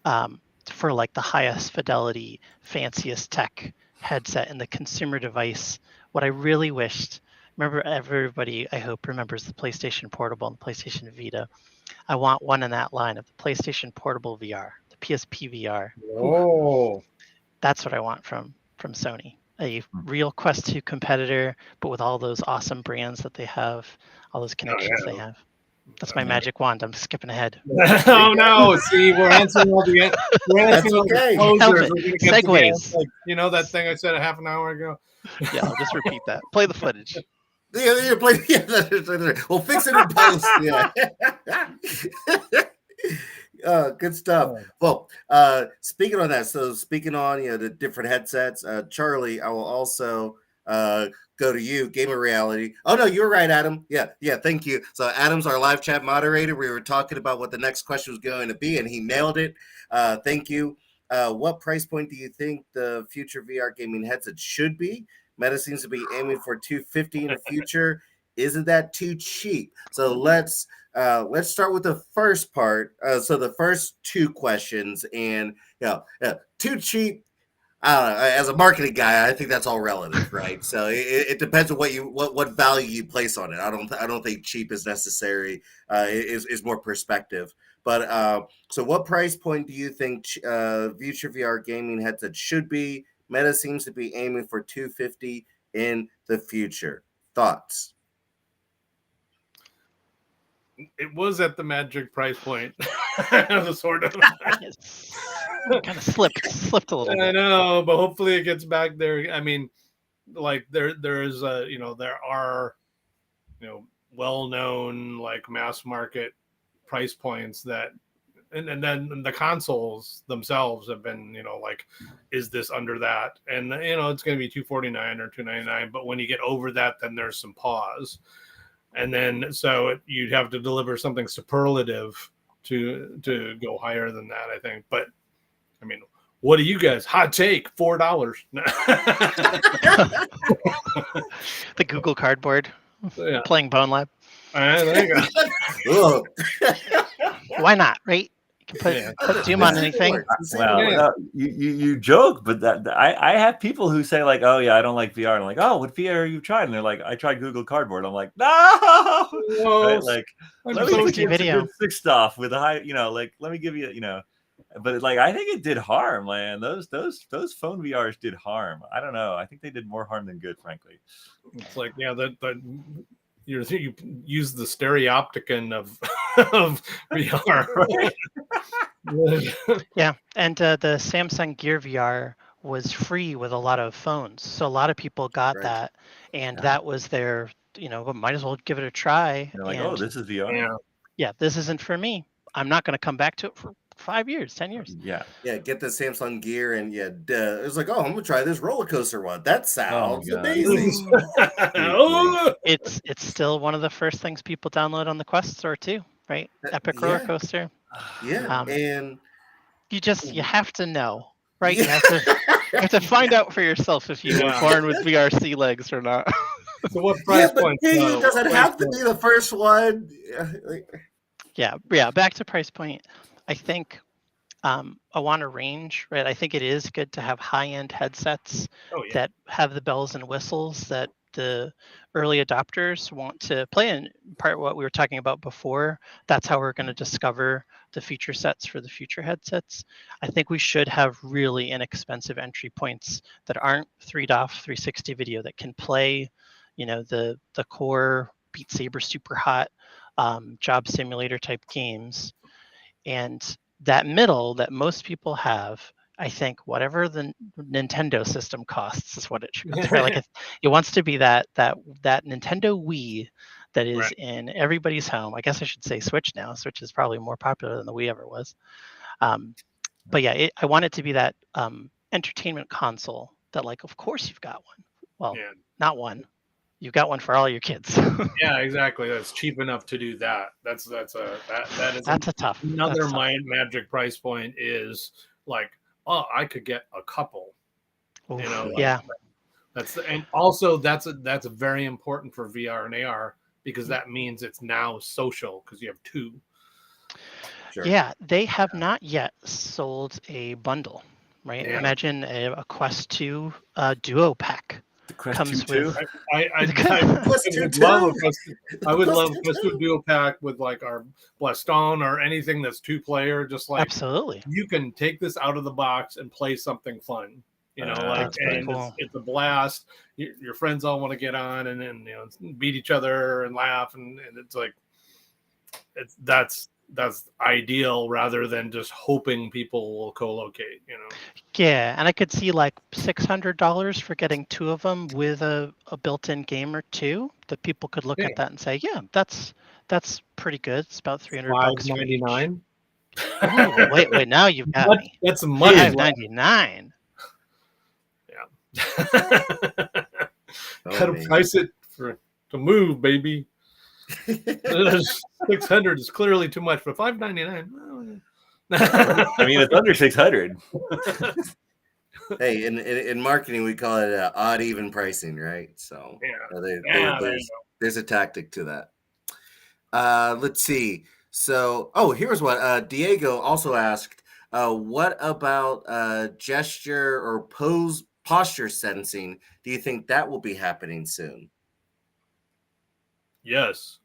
for the highest fidelity, fanciest tech headset in the consumer device. What I really wished, remember, everybody, I hope, remembers the PlayStation Portable and the PlayStation Vita. I want one in that line of the PlayStation Portable VR, the PSP VR. Oh. That's what I want from Sony. A real Quest 2 competitor, but with all those awesome brands that they have, all those connections they have. That's my magic wand. I'm skipping ahead. Oh no! See, we're answering all the. That's okay. Segues. That thing I said a half an hour ago. Yeah, I'll just repeat that. Play the footage. Yeah, we'll fix it in post. Yeah. Good stuff. Well, speaking on that, speaking on the different headsets, Charlie, I will also go to you. Gamer Reality. Oh no, you're right, Adam. Yeah, thank you. So Adam's our live chat moderator. We were talking about what the next question was going to be, and he nailed it. Thank you. What price point do you think the future VR gaming headset should be? Meta seems to be aiming for $250 in the future. Isn't that too cheap? So let's start with the first part. So the first two questions, and too cheap. As a marketing guy, I think that's all relative, right? So it depends on what value you place on it. I don't think cheap is necessary. Is more perspective. But so what price point do you think future VR gaming headset should be? Meta seems to be aiming for $250 in the future. Thoughts? It was at the magic price point, sort of. Kind of slipped a little bit. I know, but hopefully it gets back there. I mean, there is there are well-known mass market price points that, and then the consoles themselves have been is this under that? And it's going to be $249 or $299, but when you get over that, then there's some pause. And then, so you'd have to deliver something superlative to go higher than that, I think. But I mean, What do you guys? Hot take, $4. The Google Cardboard, Yeah. playing Bone Lab. There you go. Why not, right? You can put Doom on anything. Well, you joke, but I have people who say like, oh yeah, I don't like VR. And I'm like, oh, what VR you tried? And they're like, I tried Google Cardboard. I'm like, no, right? Like, let me put you video. some good sick stuff with a high, like, let me give you, but like, I think it did harm, man. Those phone VRs did harm. I don't know. I think they did more harm than good, frankly. It's like, that you use the stereopticon of VR, right? Yeah, and the Samsung Gear VR was free with a lot of phones, so a lot of people got that, and that was their, might as well give it a try. They're like, oh, this is VR. Yeah, this isn't for me. I'm not going to come back to it for 5 years, 10 years. Yeah, get the Samsung Gear, and it's like, oh, I'm gonna try this roller coaster one. That sounds amazing. It's still one of the first things people download on the Quest Store too, right? Epic roller coaster. Yeah, and you have to know, right? You have to find out for yourself if you were born with VRC legs or not. So what price point? Does it have to be the first one? Yeah. Back to price point. I think I want a range, right? I think it is good to have high-end headsets that have the bells and whistles that the early adopters want to play in. Part of what we were talking about before, that's how we're going to discover the feature sets for the future headsets. I think we should have really inexpensive entry points that aren't 360 video, that can play, the core Beat Saber super hot job simulator type games. And that middle that most people have, I think whatever the Nintendo system costs is what it should go. Like it wants to be that Nintendo Wii that is in everybody's home. I guess I should say Switch now. Switch is probably more popular than the Wii ever was. But yeah, I want it to be that entertainment console that, like, of course you've got one. Well, not one. You've got one for all your kids. Yeah, exactly. That's cheap enough to do that. That's a tough. Another magic price point is like, oh, I could get a couple. Oof, and also that's very important for VR and AR, because that means it's now social because you have two. Sure. Yeah, they have not yet sold a bundle, right? Yeah. Imagine a Quest 2 duo pack. The Quest 2 too? I would love Quest 2 duo pack with like our Blaston or anything that's 2-player. Just like, absolutely, you can take this out of the box and play something fun. And cool. It's a blast. Your friends all want to get on and beat each other and laugh, and it's like that's ideal rather than just hoping people will co-locate. Yeah, and I could see like $600 for getting 2 of them with a built-in game or 2 that people could look at that and say, yeah, that's pretty good. It's about $300. $599. Oh, wait, now you've got me. That's money. $599. Yeah. Gotta price it to move, baby. 600 is clearly too much, but $599. I mean, it's under 600. Hey, in marketing, we call it odd even pricing, right? So there's a tactic to that. Let's see. So, here's what Diego also asked. What about gesture or posture sensing? Do you think that will be happening soon? Yes.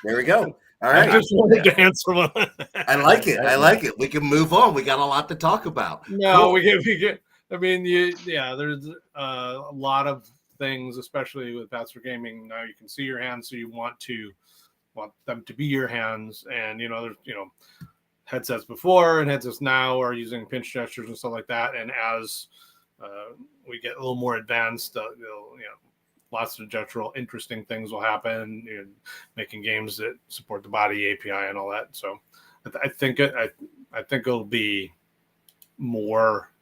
There we go. All right. I just wanted to answer one. I like it. We can move on. We got a lot to talk about. No, cool. we get. I mean, there's a lot of things, especially with Paths for Gaming. Now you can see your hands, so you want them to be your hands. And there's headsets before and headsets now are using pinch gestures and stuff like that. And as we get a little more advanced, lots of gestural interesting things will happen, making games that support the body API and all that. So I think it'll be more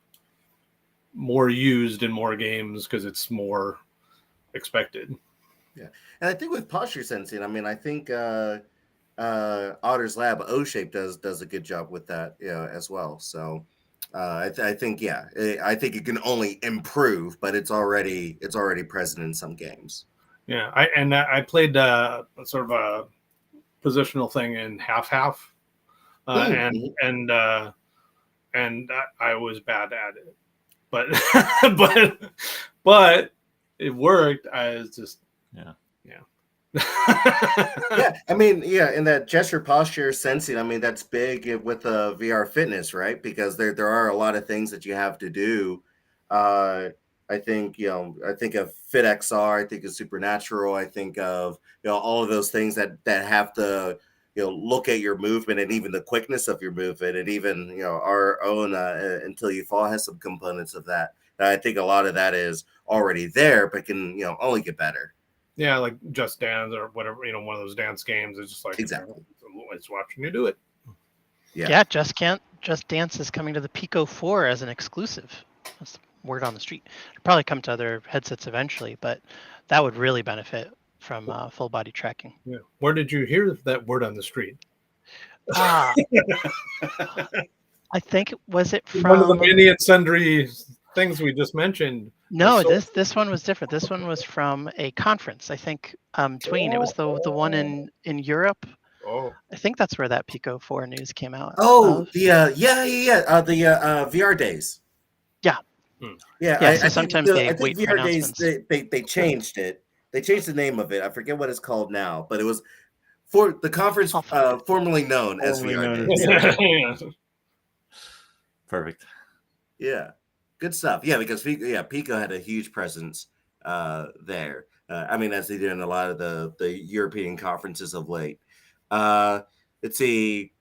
used in more games because it's more expected. Yeah, and I think with posture sensing, I mean, I think Otter's Lab O-Shape does a good job with that, as well. So I think I think it can only improve, but it's already present in some games. Yeah, I played sort of a positional thing in half, and I was bad at it, but but it worked. I was just Yeah. Yeah, I mean, in that gesture posture sensing, I mean, that's big with VR fitness, right? Because there are a lot of things that you have to do. I think I think of Fit XR, I think of Supernatural, I think of all of those things that have to look at your movement and even the quickness of your movement, and even our own Until You Fall has some components of that. I think a lot of that is already there, but can only get better. Yeah, like Just Dance or whatever, one of those dance games. It's just like Exactly. It's watching you do it. Yeah, Just Dance is coming to the Pico 4 as an exclusive. That's the word on the street. It'll probably come to other headsets eventually, but that would really benefit from full body tracking. Yeah. Where did you hear that word on the street? I think was it from one of the many and sundry things we just mentioned? No, this one was different. This one was from a conference. I think Dwayne. It was the one in Europe. Oh, I think that's where that Pico 4 news came out. Oh, of. the the VR days. Yeah. Yeah. Yeah. So sometimes they wait for VR days. announcements. They changed it. They changed the name of it. I forget what it's called now, but it was for the conference formerly known as VR days. Perfect. Yeah, good stuff. Yeah, because Pico had a huge presence there. I mean, as they did in a lot of the European conferences of late. Let's see.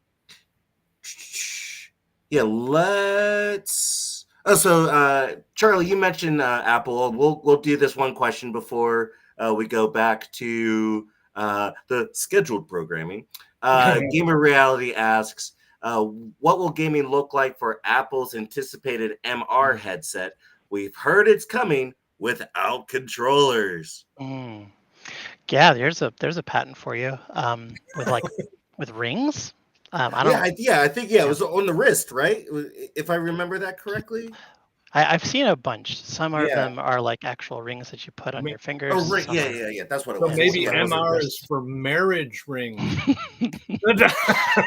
Yeah, let's. Oh, so Charlie, you mentioned Apple. We'll do this one question before we go back to the scheduled programming. Gamer Reality asks, what will gaming look like for Apple's anticipated MR headset? We've heard it's coming without controllers. Yeah, there's a patent for you with with rings. I don't. I think it was on the wrist, right? If I remember that correctly. I've seen a bunch. Some of them are like actual rings that you put on your fingers. Oh, right. Yeah. That's what it so was. maybe MR is for marriage rings.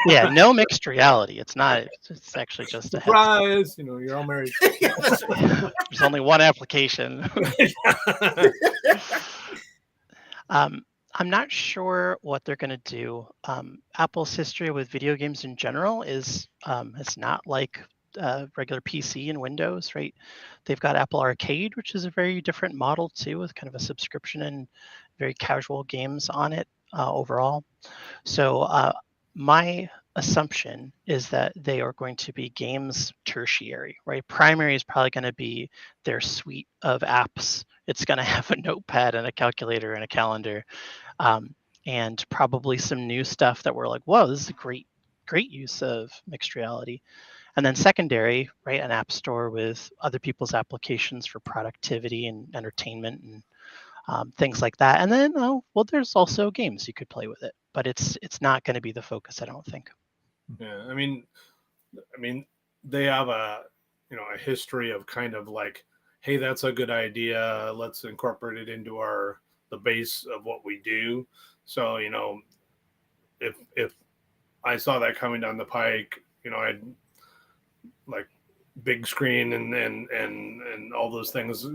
Yeah, no mixed reality. It's not. It's actually just a surprise. You're all married. There's only one application. I'm not sure what they're going to do. Apple's history with video games in general is it's not like regular PC and Windows, right? They've got Apple Arcade, which is a very different model too, with kind of a subscription and very casual games on it overall. So my assumption is that they are going to be games tertiary, right? Primary is probably going to be their suite of apps. It's going to have a notepad and a calculator and a calendar, and probably some new stuff that we're like, whoa, this is a great use of mixed reality. And then secondary, right, an app store with other people's applications for productivity and entertainment and things like that. And then, there's also games you could play with it, but it's not going to be the focus, I don't think. Yeah, I mean, they have a history of kind of like, hey, that's a good idea. Let's incorporate it into the base of what we do. So if I saw that coming down the pike, I'd like big screen and all those things,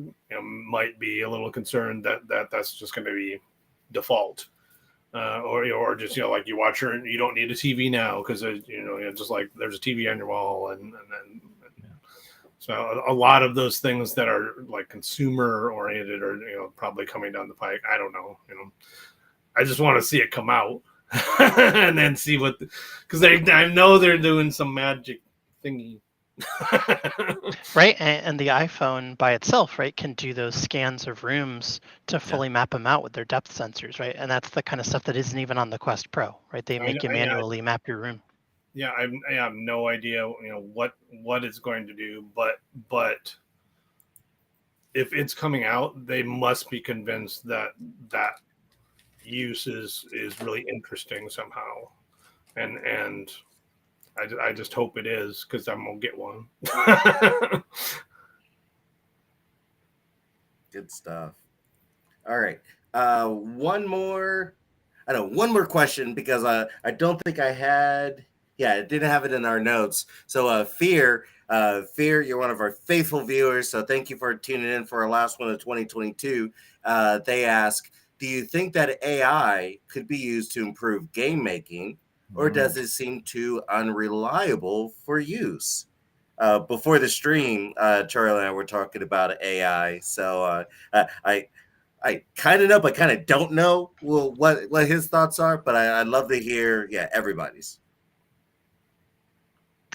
might be a little concerned that's just going to be default, or just like you watch her, you don't need a TV now because just like there's a TV on your wall and so a lot of those things that are like consumer oriented are probably coming down the pike. I don't know, I just want to see it come out and then see what, because I know they're doing some magic thingy. Right, and the iPhone by itself, right, can do those scans of rooms to fully map them out with their depth sensors, right? And that's the kind of stuff that isn't even on the Quest Pro, right? They make you manually map your room. Yeah, I have no idea, what it's going to do, but if it's coming out, they must be convinced that use is really interesting somehow, and I just hope it is, because I'm gonna get one. Good stuff. All right. One more question, because I don't think I had. Yeah, I didn't have it in our notes. So, Fear, you're one of our faithful viewers. So thank you for tuning in for our last one of 2022. They ask, do you think that AI could be used to improve game making, or does it seem too unreliable for use? Before the stream, Charlie and I were talking about AI. So I kind of know, but kind of don't know what his thoughts are. But I'd love to hear, everybody's.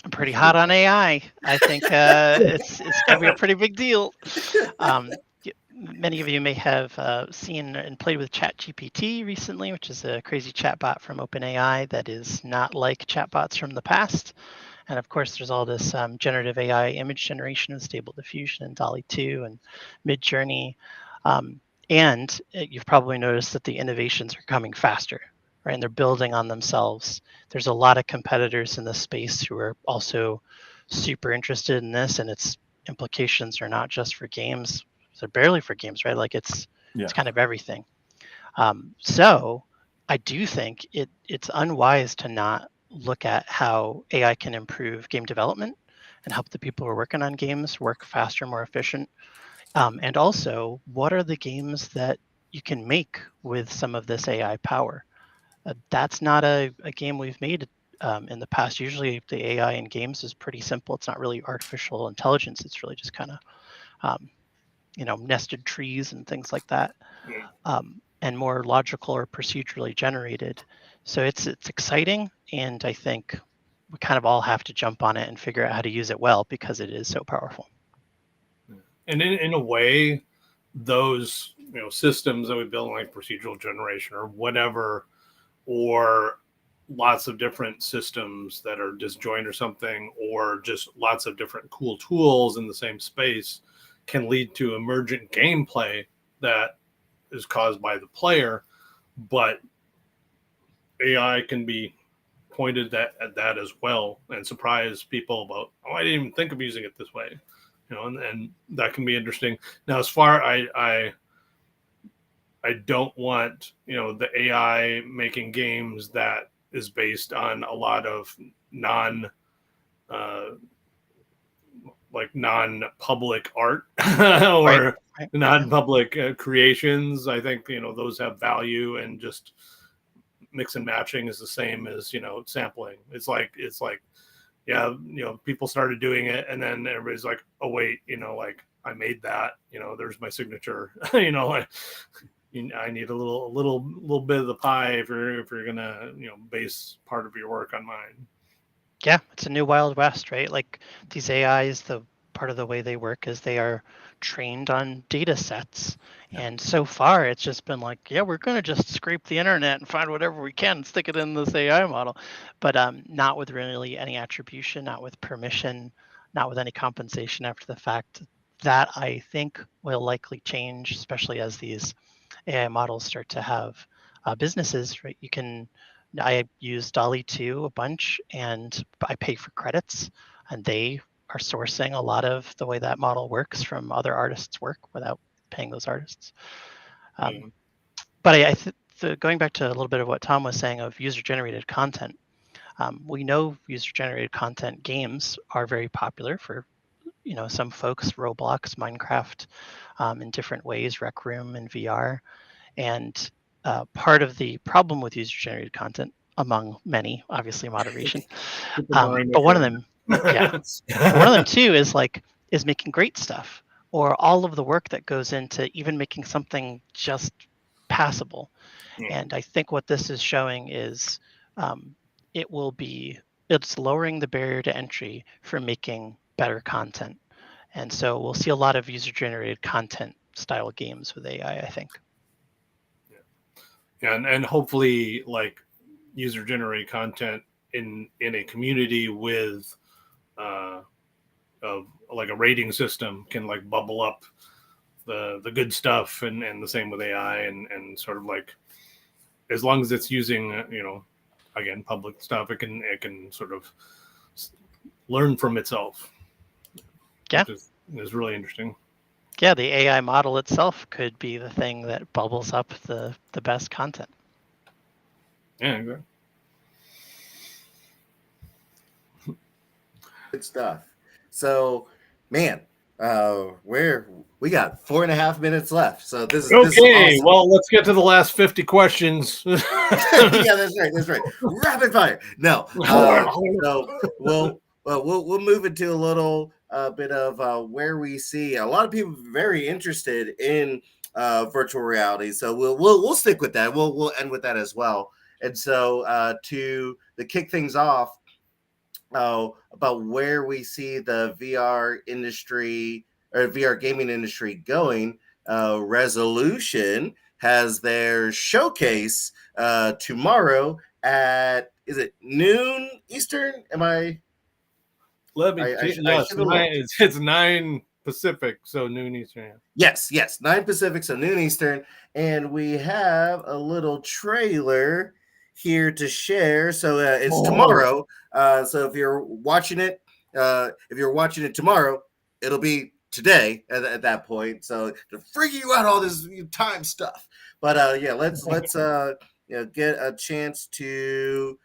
I'm pretty hot on AI. I think it's going to be a pretty big deal. Many of you may have seen and played with ChatGPT recently, which is a crazy chatbot from OpenAI that is not like chatbots from the past. And of course, there's all this generative AI image generation with Stable Diffusion and DALL-E 2 and Midjourney. And you've probably noticed that the innovations are coming faster, right? And they're building on themselves. There's a lot of competitors in this space who are also super interested in this, and its implications are not just for games. They're barely for games, right? Like it's kind of everything. So I do think it's unwise to not look at how AI can improve game development and help the people who are working on games work faster, more efficient. And also, what are the games that you can make with some of this AI power? That's not a game we've made in the past. Usually the AI in games is pretty simple. It's not really artificial intelligence. It's really just kind of, nested trees and things like that. And more logical or procedurally generated. So it's exciting, and I think we kind of all have to jump on it and figure out how to use it well, because it is so powerful. And in a way, those systems that we build, like procedural generation or whatever, or lots of different systems that are disjoint or something, or just lots of different cool tools in the same space, can lead to emergent gameplay that is caused by the player, but AI can be pointed at that as well and surprise people about, I didn't even think of using it this way, and that can be interesting. Now, as far I don't want the AI making games that is based on a lot of non-public art or non-public creations. I think those have value, and just mix and matching is the same as sampling. It's like people started doing it, and then everybody's like, oh wait, like I made that, there's my signature. I need a little bit of the pie if you're gonna base part of your work on mine. Yeah, it's a new Wild West, right? Like these AIs, the part of the way they work is they are trained on data sets. And so far, it's just been like, we're going to just scrape the internet and find whatever we can and stick it in this AI model. But not with really any attribution, not with permission, not with any compensation after the fact. That I think will likely change, especially as these AI models start to have businesses, right? I use DALL-E 2 a bunch, and I pay for credits, and they are sourcing a lot of the way that model works from other artists' work without paying those artists. But going back to a little bit of what Tom was saying of user-generated content, we know user-generated content games are very popular for some folks, Roblox, Minecraft, in different ways, Rec Room and VR. And part of the problem with user-generated content, among many, obviously moderation, but one of them, one of them too is making great stuff, or all of the work that goes into even making something just passable. And I think what this is showing is it's lowering the barrier to entry for making better content. And so we'll see a lot of user-generated content style games with AI, I think. And hopefully like user-generated content in a community with of like a rating system can like bubble up the good stuff, and the same with AI, and sort of like, as long as it's using again public stuff, it can sort of learn from itself. Yeah. Which is really interesting. Yeah, the AI model itself could be the thing that bubbles up the best content. Yeah, exactly. Good stuff. So, man, we got 4.5 minutes left. So this is Okay, awesome. well, let's get to the last 50 questions. Yeah, that's right. That's right. Rapid fire. No. So we'll move into a little bit of where we see a lot of people very interested in virtual reality. So we'll stick with that. We'll end with that as well. And so to kick things off, about where we see the VR industry or VR gaming industry going. Resolution has their showcase tomorrow at, is it noon Eastern? Am I? Let me. I Yes, should have looked. it's 9 Pacific, so noon Eastern. Yes, 9 Pacific, so noon Eastern, and we have a little trailer here to share. So it's tomorrow. So if you're watching it tomorrow, it'll be today at that point. So to freak you out all this time stuff. But yeah, let's get a chance to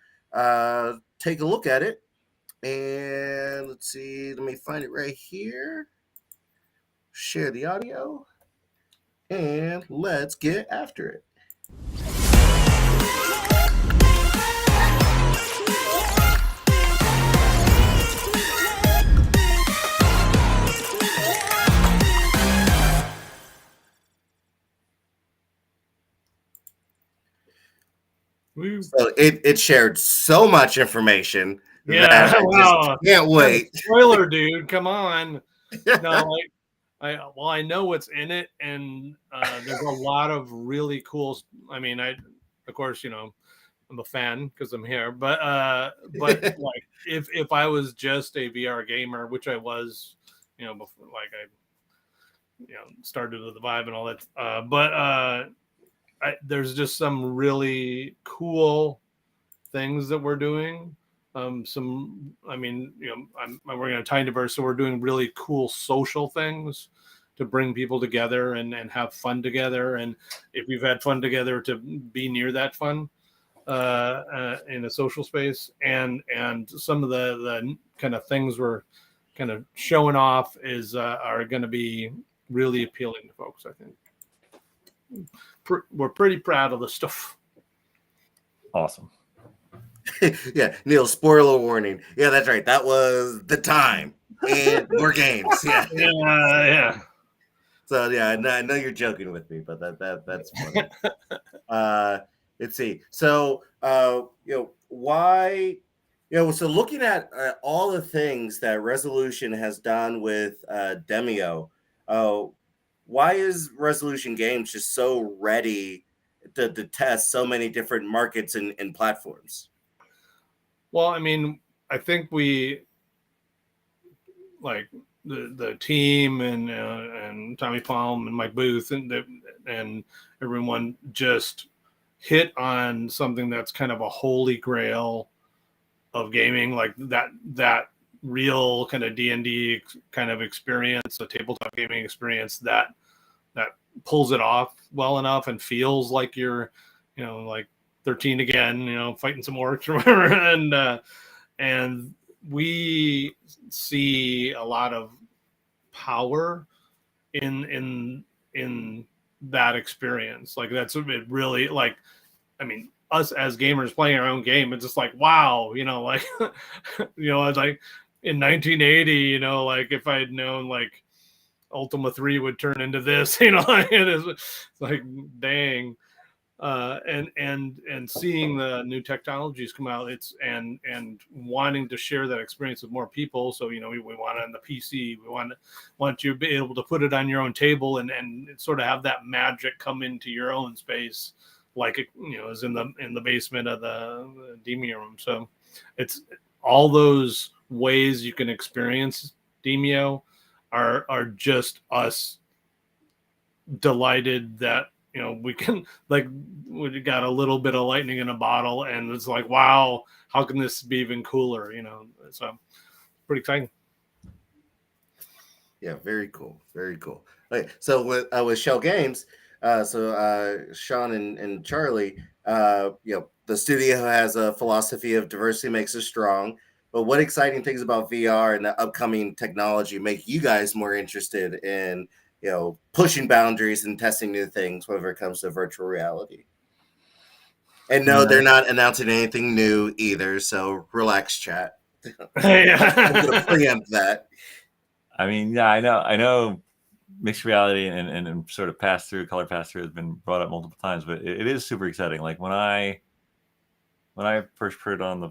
take a look at it. And let's see, let me find it right here. Share the audio. And let's get after it. So it shared so much information. Yeah, wow. Can't wait. Spoiler, dude, come on. No, I know what's in it, and there's a lot of really cool. I mean, of course, I'm a fan because I'm here, but like if I was just a VR gamer, which I was, before, like I, started with the Vive and all that, there's just some really cool things that we're doing. I'm working on Tinyverse, so we're doing really cool social things to bring people together and have fun together. And if we've had fun together, to be near that fun in a social space. And some of the kind of things we're kind of showing off are going to be really appealing to folks, I think. We're pretty proud of the stuff. Awesome. Yeah, Neil, spoiler warning. Yeah, that's right. That was the time and more games. Yeah. Yeah. So yeah, I know you're joking with me, but that's funny. Let's see. So why, so looking at all the things that Resolution has done with Demio, why is Resolution Games just so ready to test so many different markets and platforms? Well, I mean, I think we, like the team and Tommy Palm and Mike Booth and everyone just hit on something that's kind of a holy grail of gaming, like that real kind of D&D kind of experience, a tabletop gaming experience that pulls it off well enough and feels like you're, like 13 again, fighting some orcs or whatever. And we see a lot of power in that experience. Like that's it really, like, I mean, us as gamers playing our own game, it's just like, wow, like, it's like in 1980, like if I had known like Ultima 3 would turn into this, it's like, dang. And seeing the new technologies come out, and wanting to share that experience with more people. So we want it on the PC. We want you to be able to put it on your own table and sort of have that magic come into your own space, like it is in the basement of the Demio room. So it's all those ways you can experience Demio are just us delighted that we can, like, we got a little bit of lightning in a bottle, and it's like, wow, how can this be even cooler? So pretty exciting. Yeah, very cool. Very cool. Okay, so with Schell Games, Shawn and Charlie, the studio has a philosophy of diversity makes us strong. But what exciting things about VR and the upcoming technology make you guys more interested in, pushing boundaries and testing new things whenever it comes to virtual reality? And no, they're not announcing anything new either, so relax, chat. I'm going to preempt that. I mean, yeah, I know mixed reality and sort of color pass through has been brought up multiple times, but it is super exciting. Like when I first put on the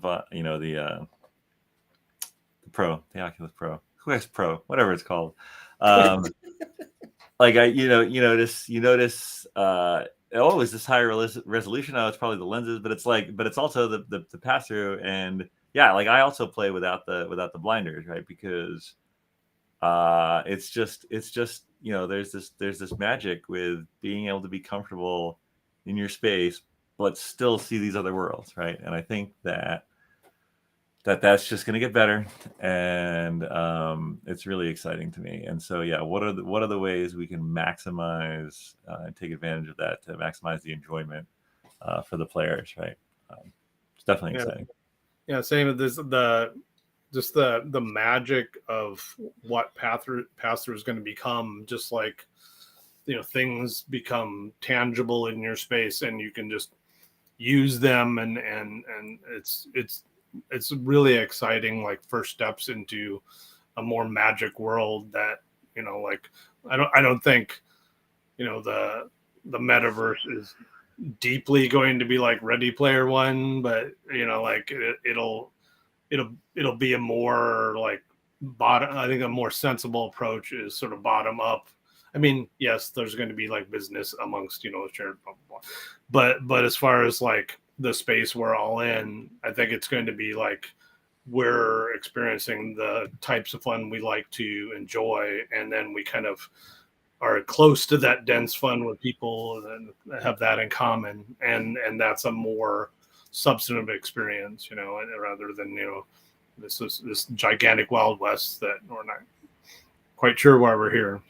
Pro, the Oculus Pro, Quest Pro, whatever it's called. Like you notice, oh, is this higher resolution? Oh, it's probably the lenses, but it's also the pass through. And yeah, like I also play without the blinders, right? Because it's just there's this magic with being able to be comfortable in your space, but still see these other worlds, right? And I think that's just going to get better, and it's really exciting to me. And so, yeah, what are the ways we can maximize and take advantage of that to maximize the enjoyment for the players, right? It's definitely exciting. Yeah, same with this. The magic of what pass-through is going to become, just like things become tangible in your space, and you can just use them, and it's really exciting, like first steps into a more magic world that like I don't think the metaverse is deeply going to be like Ready Player One, but like it'll be a more like bottom. I think a more sensible approach is sort of bottom up. I mean, yes, there's going to be like business amongst shared, blah, blah, blah. But as far as like the space we're all in, I think it's going to be like we're experiencing the types of fun we like to enjoy, and then we kind of are close to that dense fun with people and have that in common, and that's a more substantive experience, rather than this gigantic Wild West that we're not quite sure why we're here.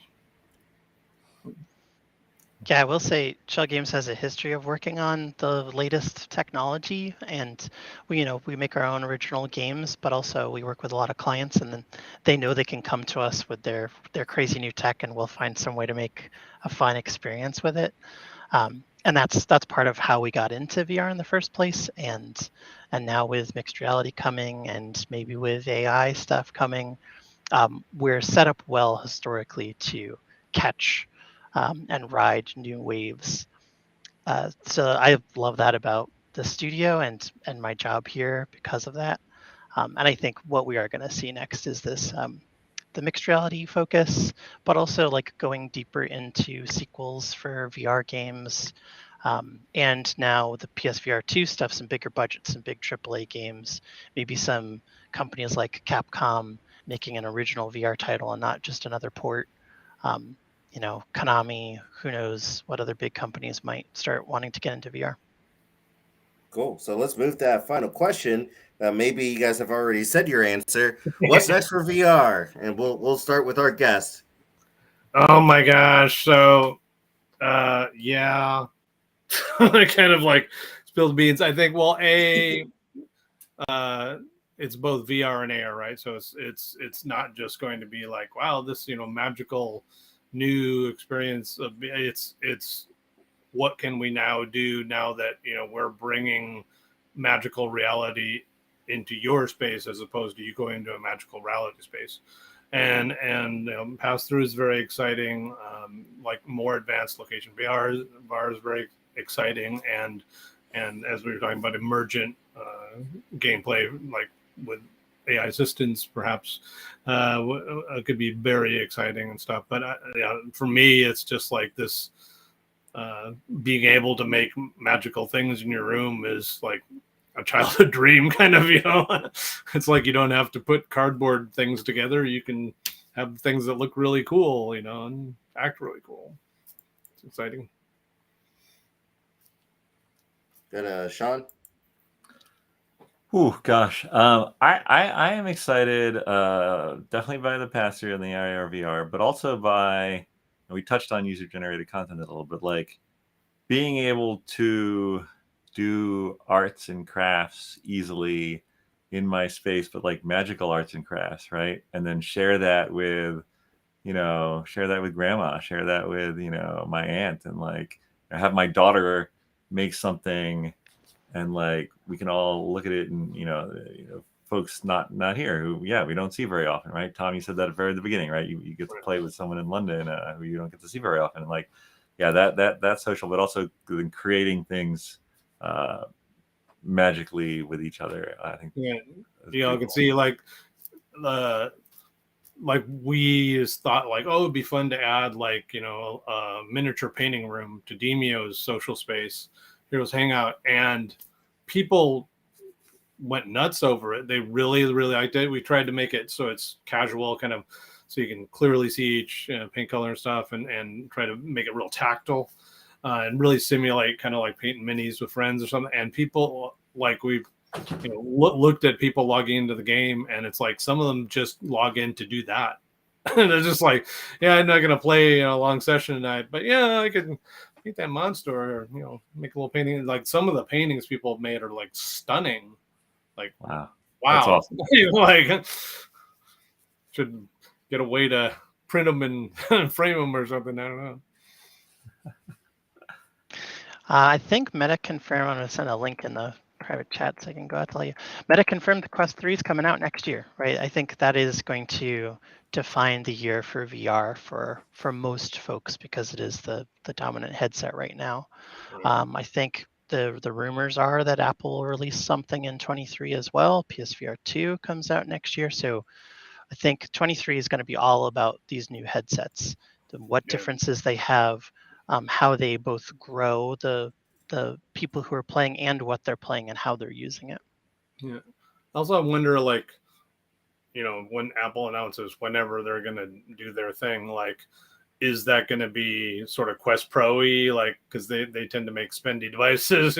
Yeah, I will say Schell Games has a history of working on the latest technology, and we make our own original games, but also we work with a lot of clients, and then they know they can come to us with their crazy new tech, and we'll find some way to make a fun experience with it. And that's part of how we got into VR in the first place, and now with mixed reality coming, and maybe with AI stuff coming, we're set up well historically to catch and ride new waves. So I love that about the studio and my job here because of that. And I think what we are going to see next is this the mixed reality focus, but also like going deeper into sequels for VR games. And now the PSVR 2 stuff, some bigger budgets, some big AAA games, maybe some companies like Capcom making an original VR title and not just another port. Konami, who knows what other big companies might start wanting to get into VR. Cool. So let's move to that final question. Maybe you guys have already said your answer. What's next for VR? And we'll start with our guest. Oh my gosh. So yeah. I kind of like spilled beans. I think it's both VR and AR, right? So it's not just going to be like, wow, this magical new experience of it's what can we now do now that we're bringing magical reality into your space as opposed to you going into a magical reality space, and pass through is very exciting. Like more advanced location VR is very exciting, and as we were talking about emergent gameplay, like with AI assistants, perhaps could be very exciting and stuff. But for me, it's just like this being able to make magical things in your room is like a childhood dream, kind of. It's like you don't have to put cardboard things together. You can have things that look really cool, and act really cool. It's exciting. Good, Shawn. Oh gosh, I am excited, definitely by the pass through and the IR VR, but also by, we touched on user generated content a little bit, like being able to do arts and crafts easily in my space, but like magical arts and crafts, right? And then share that with, share that with grandma, share that with, my aunt, and like have my daughter make something, and like we can all look at it, and folks not here who we don't see very often, right? Tom, you said that at the beginning, right? You get to play with someone in London who you don't get to see very often, and like that's social, but also creating things magically with each other. I think I can see like we just thought like, oh, it'd be fun to add like a miniature painting room to Demio's social space, Heroes Hangout, and people went nuts over it. They really liked it. We tried to make it so it's casual, kind of, so you can clearly see each paint color and stuff, and try to make it real tactile and really simulate kind of like painting minis with friends or something. And people, like, we've looked at people logging into the game, and it's like some of them just log in to do that. And they're just like, yeah, I'm not gonna play a long session tonight, but yeah, I could paint that monster, or make a little painting. Like some of the paintings people have made are like stunning. Like wow, that's awesome. Like should get a way to print them and frame them or something. I don't know. I think Meta confirmed. I'm going to send a link in the private chat so I can go out to tell you. Meta confirmed the Quest 3 is coming out next year, right? I think that is going to define the year for VR for most folks, because it is the dominant headset right now. I think the rumors are that Apple will release something in 23 as well. PSVR 2 comes out next year. So I think 23 is going to be all about these new headsets, what differences they have, how they both grow the people who are playing and what they're playing and how they're using it. Yeah. Also, I wonder, like, when Apple announces whenever they're going to do their thing, like, is that going to be sort of Quest Pro-y, like, because they tend to make spendy devices,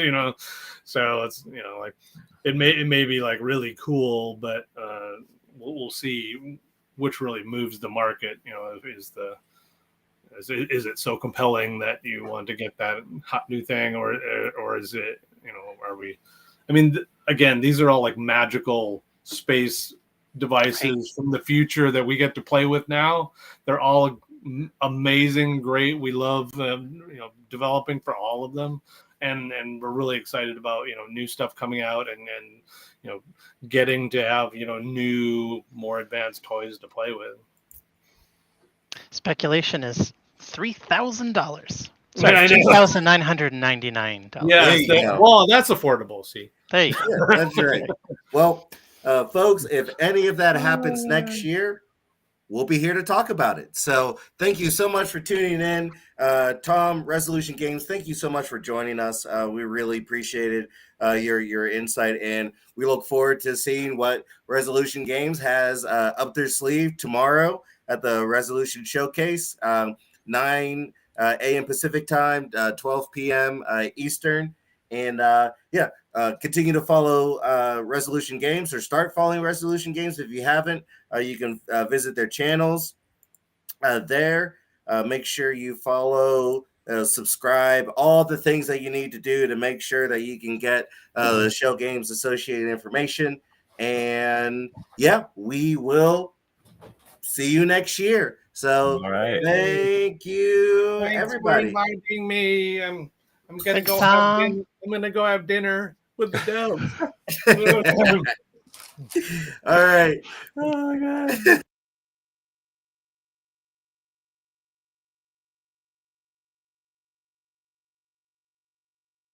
so it's, like, it may be like really cool, but we'll see which really moves the market. Is it so compelling that you want to get that hot new thing, or is it, are we? I mean, again, these are all like magical space devices from the future that we get to play with now. They're all amazing, great. We love developing for all of them, and we're really excited about new stuff coming out, and getting to have new, more advanced toys to play with. Speculation is $3,000. Sorry, $2,999. Yeah, well, that's affordable. See, hey, that's right. Well, folks, if any of that happens next year, we'll be here to talk about it. So thank you so much for tuning in. Tom, Resolution Games, thank you so much for joining us. We really appreciated your insight, and we look forward to seeing what Resolution Games has up their sleeve tomorrow at the Resolution Showcase, 9 a.m. Pacific time, 12 p.m. Eastern. And continue to follow Resolution Games, or start following Resolution Games if you haven't. You can visit their channels there. Make sure you follow, subscribe, all the things that you need to do to make sure that you can get the Schell Games associated information. And we will see you next year. So all right. Thank you, Thanks everybody. for inviting me. I'm gonna Thanks, go Tom. have dinner. I'm gonna go have dinner with the doves. All right. Oh my God.